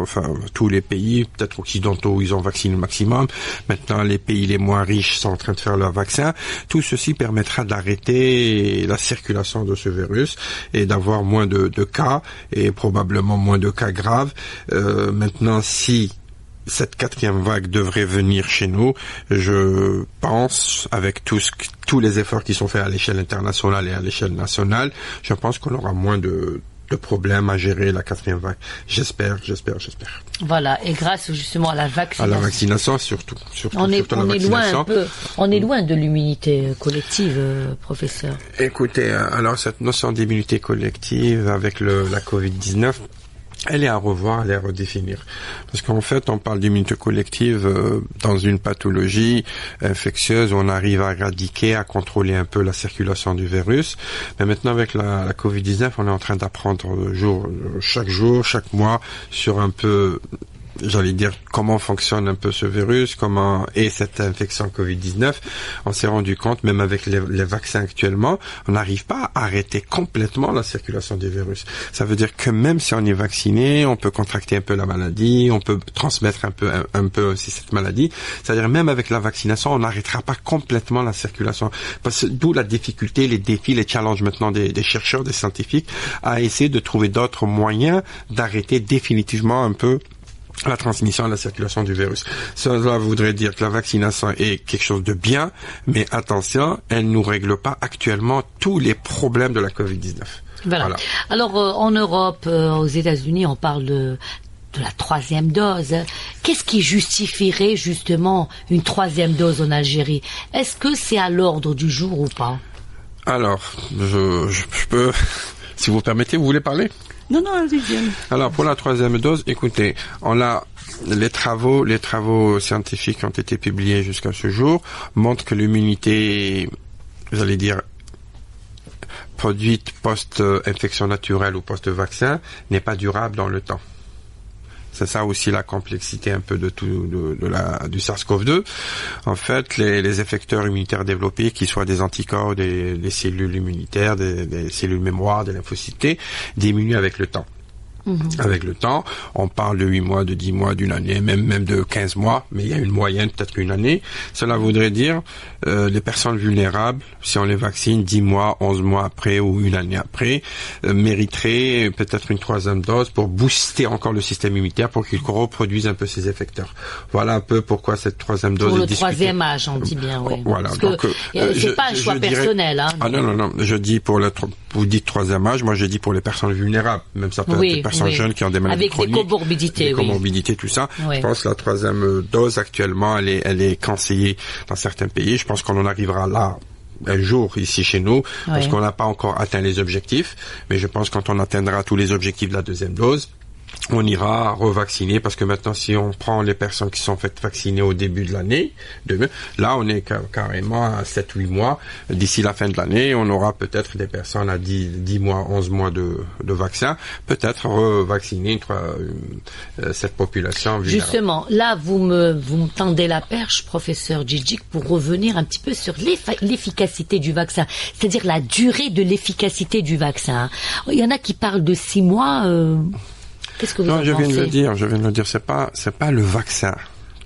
tous les pays, peut-être occidentaux où ils ont vacciné le maximum. Maintenant les pays les moins riches sont en train de faire leur vaccin. Tout ceci permettra d'arrêter la circulation de ce virus et d'avoir moins de cas et probablement moins de cas graves. Maintenant, si cette 4e vague devrait venir chez nous, je pense, avec tous les efforts qui sont faits à l'échelle internationale et à l'échelle nationale, je pense qu'on aura moins de problèmes à gérer la 4e vague. J'espère. Voilà, et grâce justement à la vaccination. À la vaccination surtout on est loin de l'immunité collective, professeur. Écoutez, alors cette notion d'immunité collective avec la Covid-19, elle est à revoir, elle est à redéfinir. Parce qu'en fait, on parle d'immunité collective dans une pathologie infectieuse où on arrive à éradiquer, à contrôler un peu la circulation du virus. Mais maintenant, avec la Covid-19, on est en train d'apprendre chaque jour, chaque mois, sur un peu, j'allais dire, comment fonctionne un peu ce virus, comment est cette infection Covid-19. On s'est rendu compte, même avec les vaccins actuellement, on n'arrive pas à arrêter complètement la circulation du virus. Ça veut dire que même si on est vacciné, on peut contracter un peu la maladie, on peut transmettre un peu aussi cette maladie. C'est-à-dire même avec la vaccination, on n'arrêtera pas complètement la circulation. Parce que d'où la difficulté, les défis, les challenges maintenant des chercheurs, des scientifiques, à essayer de trouver d'autres moyens d'arrêter définitivement un peu la transmission et la circulation du virus. Cela voudrait dire que la vaccination est quelque chose de bien, mais attention, elle ne nous règle pas actuellement tous les problèmes de la Covid-19. Voilà. Alors, en Europe, aux États-Unis, on parle de la 3e dose. Qu'est-ce qui justifierait justement une 3e dose en Algérie? Est-ce que c'est à l'ordre du jour ou pas? Alors, je peux, si vous permettez, vous voulez parler? Non, allez-y. Alors, pour la 3e dose, écoutez, on a les travaux scientifiques qui ont été publiés jusqu'à ce jour montrent que l'immunité, j'allais dire, produite post-infection naturelle ou post-vaccin n'est pas durable dans le temps. C'est ça aussi la complexité un peu du SARS-CoV-2. En fait, les effecteurs immunitaires développés, qu'ils soient des anticorps, des cellules immunitaires, des cellules mémoire, des lymphocytes T, diminuent avec le temps. Avec le temps, on parle de 8 mois, de 10 mois, d'une année, même de 15 mois, mais il y a une moyenne, peut-être une année. Cela voudrait dire les personnes vulnérables, si on les vaccine 10 mois, 11 mois après ou une année après, mériteraient peut-être une 3e dose pour booster encore le système immunitaire pour qu'il reproduise un peu ses effecteurs. Voilà un peu pourquoi cette 3e dose est discutée. Pour le 3e âge, on dit bien, oui. Voilà. Parce donc, c'est pas un choix personnel. Hein, non. Je dis vous dites 3e âge, moi je dis pour les personnes vulnérables, même ça peut être des personnes jeunes qui ont des maladies chroniques. Avec des comorbidités, tout ça. Oui. Je pense que la 3e dose actuellement, elle est conseillée dans certains pays. Je pense qu'on en arrivera là un jour ici chez nous, parce qu'on n'a pas encore atteint les objectifs. Mais je pense que quand on atteindra tous les objectifs de la 2e dose, on ira revacciner, parce que maintenant, si on prend les personnes qui sont faites vacciner au début de l'année, là, on est carrément à 7-8 mois. D'ici la fin de l'année, on aura peut-être des personnes à 10 mois, 11 mois de vaccin, peut-être revacciner cette population vulnérable. Justement, là, vous me tendez la perche, professeur Djidjik, pour revenir un petit peu sur l'efficacité du vaccin, c'est-à-dire la durée de l'efficacité du vaccin. Il y en a qui parlent de 6 mois. Qu'est-ce que vous en pensez ? Je viens de le dire, c'est pas le vaccin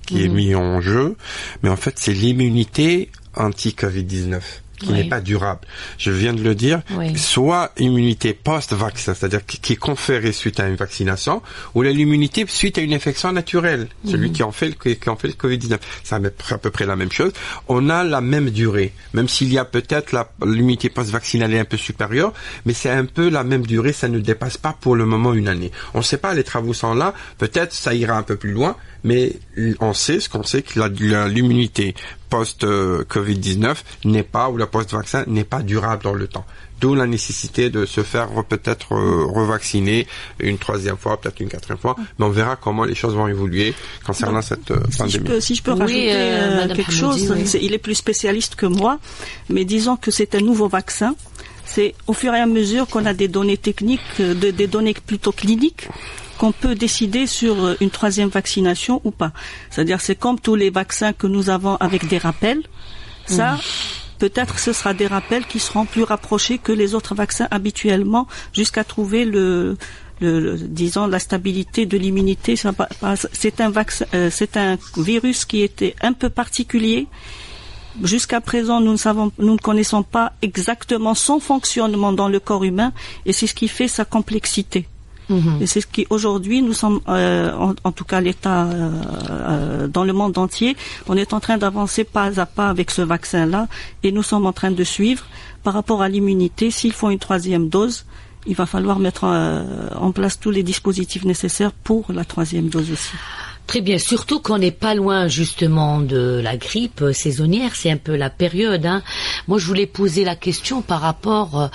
qui est mis en jeu, mais en fait, c'est l'immunité anti-Covid-19 qui n'est pas durable. Je viens de le dire, soit immunité post-vaccin, c'est-à-dire qui est conférée suite à une vaccination, ou l'immunité suite à une infection naturelle, celui qui en fait le Covid-19. C'est à peu près la même chose. On a la même durée, même s'il y a peut-être l'immunité post-vaccinale est un peu supérieure, mais c'est un peu la même durée, ça ne dépasse pas pour le moment une année. On ne sait pas, les travaux sont là, peut-être ça ira un peu plus loin, mais on sait que l'immunité post-Covid-19 n'est pas, ou la post-vaccin n'est pas durable dans le temps. D'où la nécessité de se faire peut-être revacciner une 3e fois, peut-être une 4e fois, mais on verra comment les choses vont évoluer concernant cette pandémie. Si je peux rajouter quelque chose, il est plus spécialiste que moi, mais disons que c'est un nouveau vaccin. C'est au fur et à mesure qu'on a des données techniques, des données plutôt cliniques, qu'on peut décider sur une 3e vaccination ou pas. C'est-à-dire, c'est comme tous les vaccins que nous avons avec des rappels. Ça, peut-être ce sera des rappels qui seront plus rapprochés que les autres vaccins habituellement, jusqu'à trouver disons, la stabilité de l'immunité. C'est un vaccin, c'est un virus qui était un peu particulier. Jusqu'à présent, nous ne connaissons pas exactement son fonctionnement dans le corps humain, et c'est ce qui fait sa complexité. Et c'est ce qui, aujourd'hui, nous sommes, en tout cas l'État dans le monde entier, on est en train d'avancer pas à pas avec ce vaccin-là, et nous sommes en train de suivre par rapport à l'immunité. S'il faut une 3e dose, il va falloir mettre en place tous les dispositifs nécessaires pour la 3e dose aussi. Très bien, surtout qu'on n'est pas loin justement de la grippe saisonnière, c'est un peu la période. Moi, je voulais poser la question par rapport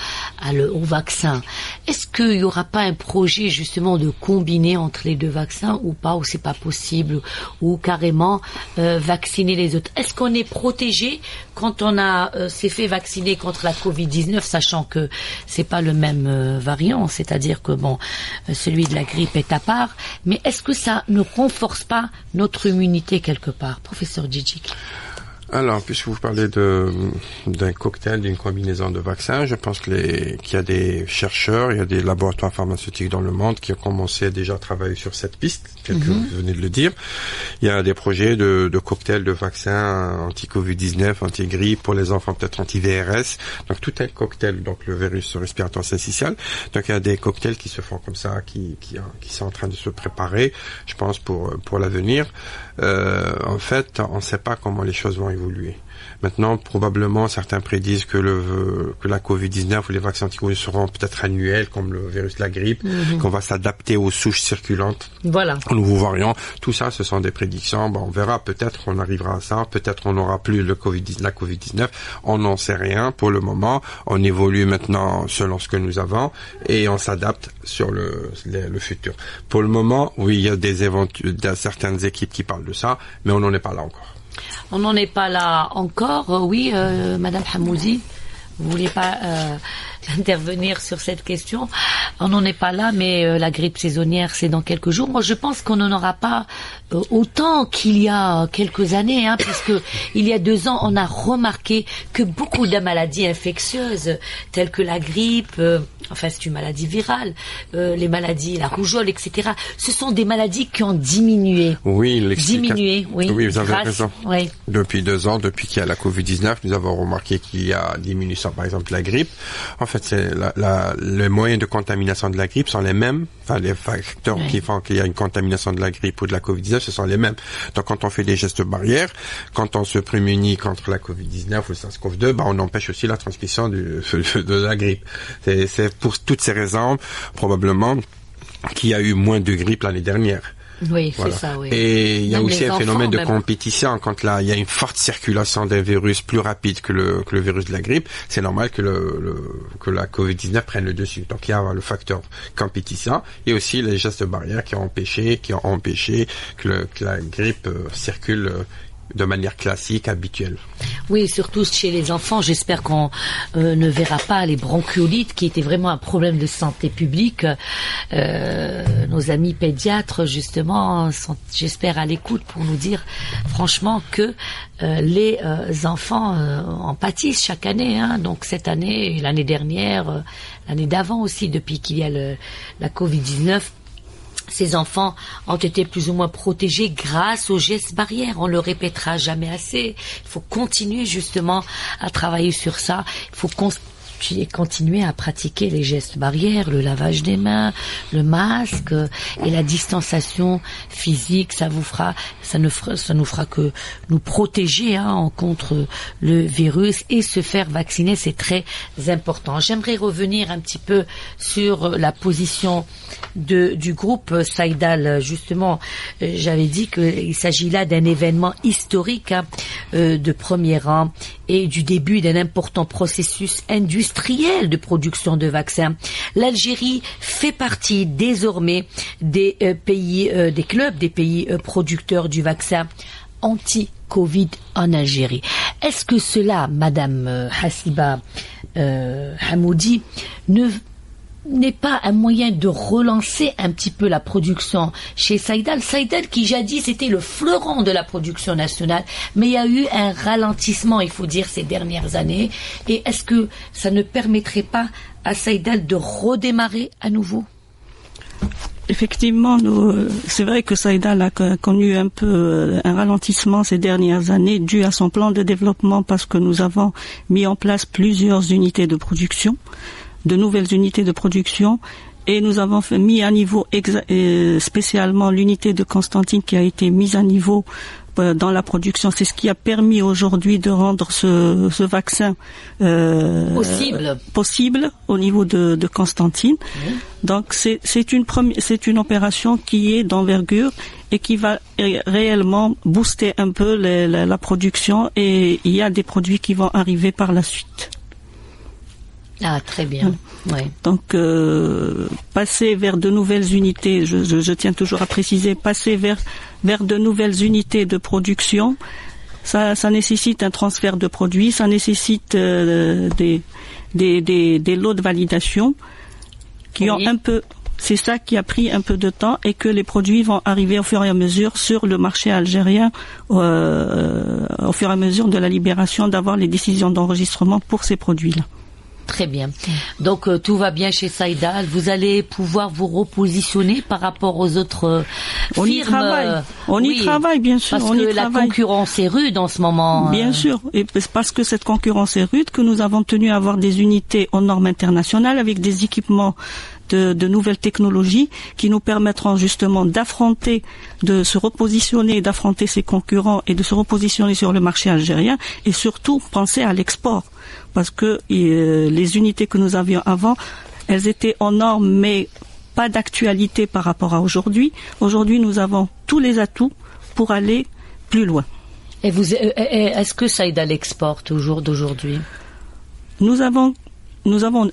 au vaccin. Est-ce qu'il n'y aura pas un projet justement de combiner entre les deux vaccins ou pas, ou c'est pas possible, ou carrément vacciner les autres? Est-ce qu'on est protégé quand on s'est fait vacciner contre la Covid-19, sachant que c'est pas le même variant, c'est-à-dire que celui de la grippe est à part, mais est-ce que ça ne renforce pas notre immunité quelque part, professeur Djidjik? Alors, puisque vous parlez d'un cocktail, d'une combinaison de vaccins, je pense qu'il y a des chercheurs, il y a des laboratoires pharmaceutiques dans le monde qui ont commencé déjà à travailler sur cette piste, tel que vous venez de le dire. Il y a des projets de cocktails de vaccins anti-Covid-19, anti-grippe, pour les enfants peut-être anti-VRS. Donc tout un cocktail, donc le virus respiratoire syncytial. Donc il y a des cocktails qui se font comme ça, qui sont en train de se préparer, je pense, pour l'avenir. En fait, on ne sait pas comment les choses vont évoluer. Maintenant, probablement, certains prédisent que la Covid-19 ou les vaccins anti-Covid seront peut-être annuels, comme le virus de la grippe, qu'on va s'adapter aux souches circulantes, aux nouveaux variants. Tout ça, ce sont des prédictions. On verra. Peut-être on arrivera à ça. Peut-être on n'aura plus la Covid-19. On n'en sait rien pour le moment. On évolue maintenant selon ce que nous avons et on s'adapte sur le futur. Pour le moment, oui, il y a certaines équipes qui parlent de ça, mais on n'en est pas là encore. On n'en est pas là encore. Oui, Madame Hamouzi, vous vouliez pas intervenir sur cette question? On n'en est pas là, mais la grippe saisonnière, c'est dans quelques jours. Moi, je pense qu'on n'en aura pas autant qu'il y a quelques années, puisque il y a 2 ans, on a remarqué que beaucoup de maladies infectieuses, telles que la grippe, c'est une maladie virale, les maladies, la rougeole, etc., ce sont des maladies qui ont diminué. Oui, oui, vous avez raison. Oui. Depuis 2 ans, depuis qu'il y a la Covid-19, nous avons remarqué qu'il y a diminution, par exemple, de la grippe. En fait, c'est les moyens de contamination de la grippe sont les mêmes. Enfin, les facteurs qui font qu'il y a une contamination de la grippe ou de la Covid-19, ce sont les mêmes. Donc, quand on fait des gestes barrières, quand on se prémunit contre la Covid-19 ou le SARS-CoV-2, on empêche aussi la transmission de la grippe. C'est pour toutes ces raisons, probablement, qu'il y a eu moins de grippe l'année dernière. Oui, voilà. C'est ça, oui. Et il y a aussi un phénomène de compétition. Quand là, il y a une forte circulation d'un virus plus rapide que le virus de la grippe, c'est normal que que la Covid-19 prenne le dessus. Donc il y a le facteur compétition et aussi les gestes barrières qui ont empêché que la grippe circule de manière classique, habituelle. Oui, surtout chez les enfants. J'espère qu'on ne verra pas les bronchiolites, qui étaient vraiment un problème de santé publique. Nos amis pédiatres, justement, sont, j'espère, à l'écoute pour nous dire, franchement, que les enfants en pâtissent chaque année. Hein. Donc cette année, l'année dernière, l'année d'avant aussi, depuis qu'il y a la Covid-19, ces enfants ont été plus ou moins protégés grâce aux gestes barrières. On le répétera jamais assez. Il faut continuer justement à travailler sur ça. Il faut continuer à pratiquer les gestes barrières, le lavage des mains, le masque et la distanciation physique. Ça nous fera que nous protéger contre le virus, et se faire vacciner, c'est très important. J'aimerais revenir un petit peu sur la position du groupe Saïdal. Justement, j'avais dit qu'il s'agit là d'un événement historique de premier rang et du début d'un important processus industriel de production de vaccins. L'Algérie fait partie désormais des pays producteurs du vaccin anti-Covid en Algérie. Est-ce que cela, Madame Hassiba Hamoudi, n'est pas un moyen de relancer un petit peu la production chez Saïdal qui jadis était le fleuron de la production nationale, mais il y a eu un ralentissement, il faut dire, ces dernières années. Et est-ce que ça ne permettrait pas à Saïdal de redémarrer à nouveau? Effectivement, c'est vrai que Saïdal a connu un peu un ralentissement ces dernières années dû à son plan de développement, parce que nous avons mis en place plusieurs unités de production, de nouvelles unités de production, et nous avons mis à niveau spécialement l'unité de Constantine qui a été mise à niveau dans la production. C'est ce qui a permis aujourd'hui de rendre ce vaccin possible au niveau de Constantine. Mmh. Donc c'est une opération qui est d'envergure et qui va réellement booster un peu la production, et il y a des produits qui vont arriver par la suite. Ah, très bien. Ouais. Donc, passer vers de nouvelles unités, je tiens toujours à préciser, passer vers de nouvelles unités de production, ça nécessite un transfert de produits, ça nécessite des lots de validation qui ont un peu, c'est ça qui a pris un peu de temps, et que les produits vont arriver au fur et à mesure sur le marché algérien, au fur et à mesure de la libération, d'avoir les décisions d'enregistrement pour ces produits-là. Très bien. Donc tout va bien chez Saïdal. Vous allez pouvoir vous repositionner par rapport aux autres firmes. On y travaille, bien sûr. Parce que la concurrence est rude en ce moment. Bien sûr. Et parce que cette concurrence est rude, que nous avons tenu à avoir des unités aux normes internationales avec des équipements de nouvelles technologies qui nous permettront justement d'affronter, de se repositionner, d'affronter ces concurrents et de se repositionner sur le marché algérien, et surtout penser à l'export. Parce que les unités que nous avions avant, elles étaient en normes, mais pas d'actualité par rapport à aujourd'hui. Aujourd'hui, nous avons tous les atouts pour aller plus loin. Et est-ce que Saïdal exporte au jour d'aujourd'hui? Nous avons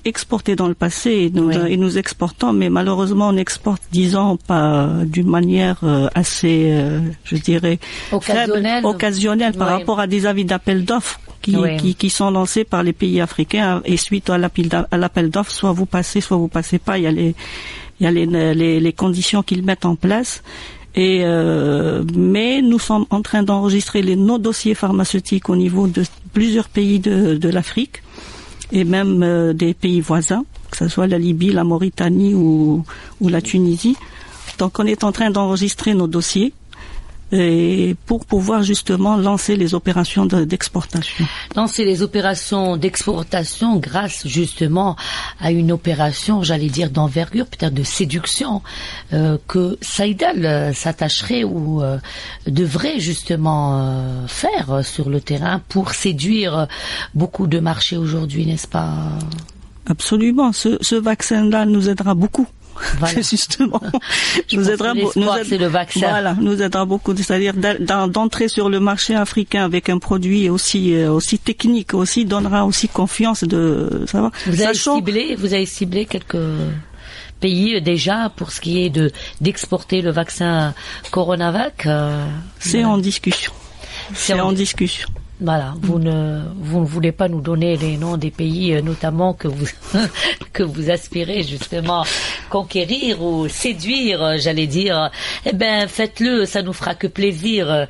exporté dans le passé, et nous exportons, mais malheureusement on exporte, disons, pas d'une manière assez, je dirais, occasionnelle par rapport à des avis d'appel d'offres qui sont lancés par les pays africains, et suite à l'appel d'offres, soit vous passez pas. Il y a les conditions qu'ils mettent en place. Mais nous sommes en train d'enregistrer nos dossiers pharmaceutiques au niveau de plusieurs pays de l'Afrique, et même des pays voisins, que ce soit la Libye, la Mauritanie ou la Tunisie. Donc on est en train d'enregistrer nos dossiers, et pour pouvoir justement lancer les opérations d'exportation. Lancer les opérations d'exportation grâce justement à une opération, j'allais dire, d'envergure, peut-être de séduction, que Saïdal s'attacherait ou devrait justement faire sur le terrain pour séduire beaucoup de marchés aujourd'hui, n'est-ce pas? Absolument. Ce vaccin-là nous aidera beaucoup Voilà. Justement, nous aidera c'est le vaccin. Voilà, nous aidera beaucoup, c'est-à-dire d'entrer sur le marché africain avec un produit aussi technique, aussi donnera aussi confiance de savoir. Vous avez ciblé quelques pays déjà pour ce qui est d'exporter le vaccin Coronavac. C'est en discussion. C'est en discussion. Voilà, vous ne voulez pas nous donner les noms des pays, notamment que vous aspirez justement conquérir ou séduire, j'allais dire. Eh ben, faites-le, ça nous fera que plaisir,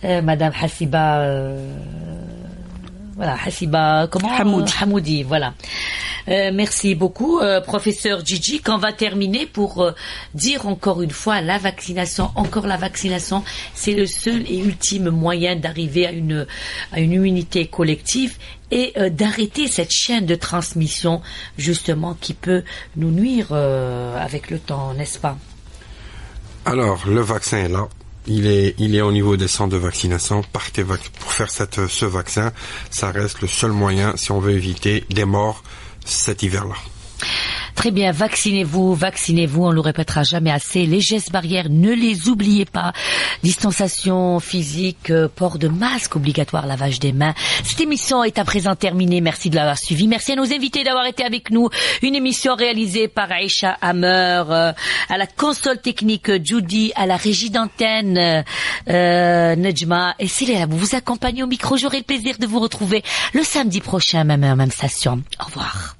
Madame Hassiba. Voilà, Hassiba, Hamoudi, voilà. Merci beaucoup, professeur Gigi. Qu'on va terminer pour dire encore une fois la vaccination, c'est le seul et ultime moyen d'arriver à une immunité collective et d'arrêter cette chaîne de transmission justement qui peut nous nuire avec le temps, n'est-ce pas? Alors, le vaccin est là. Il est au niveau des centres de vaccination. Partez pour faire ce vaccin. Ça reste le seul moyen si on veut éviter des morts cet hiver-là. Très bien, vaccinez-vous, on le répétera jamais assez. Les gestes barrières, ne les oubliez pas. Distanciation physique, port de masque obligatoire, lavage des mains. Cette émission est à présent terminée. Merci de l'avoir suivie. Merci à nos invités d'avoir été avec nous. Une émission réalisée par Aïcha Hammer, à la console technique Judy, à la régie d'antenne Nejma et Célia. Vous accompagnez au micro. J'aurai le plaisir de vous retrouver le samedi prochain, même heure, même station. Au revoir.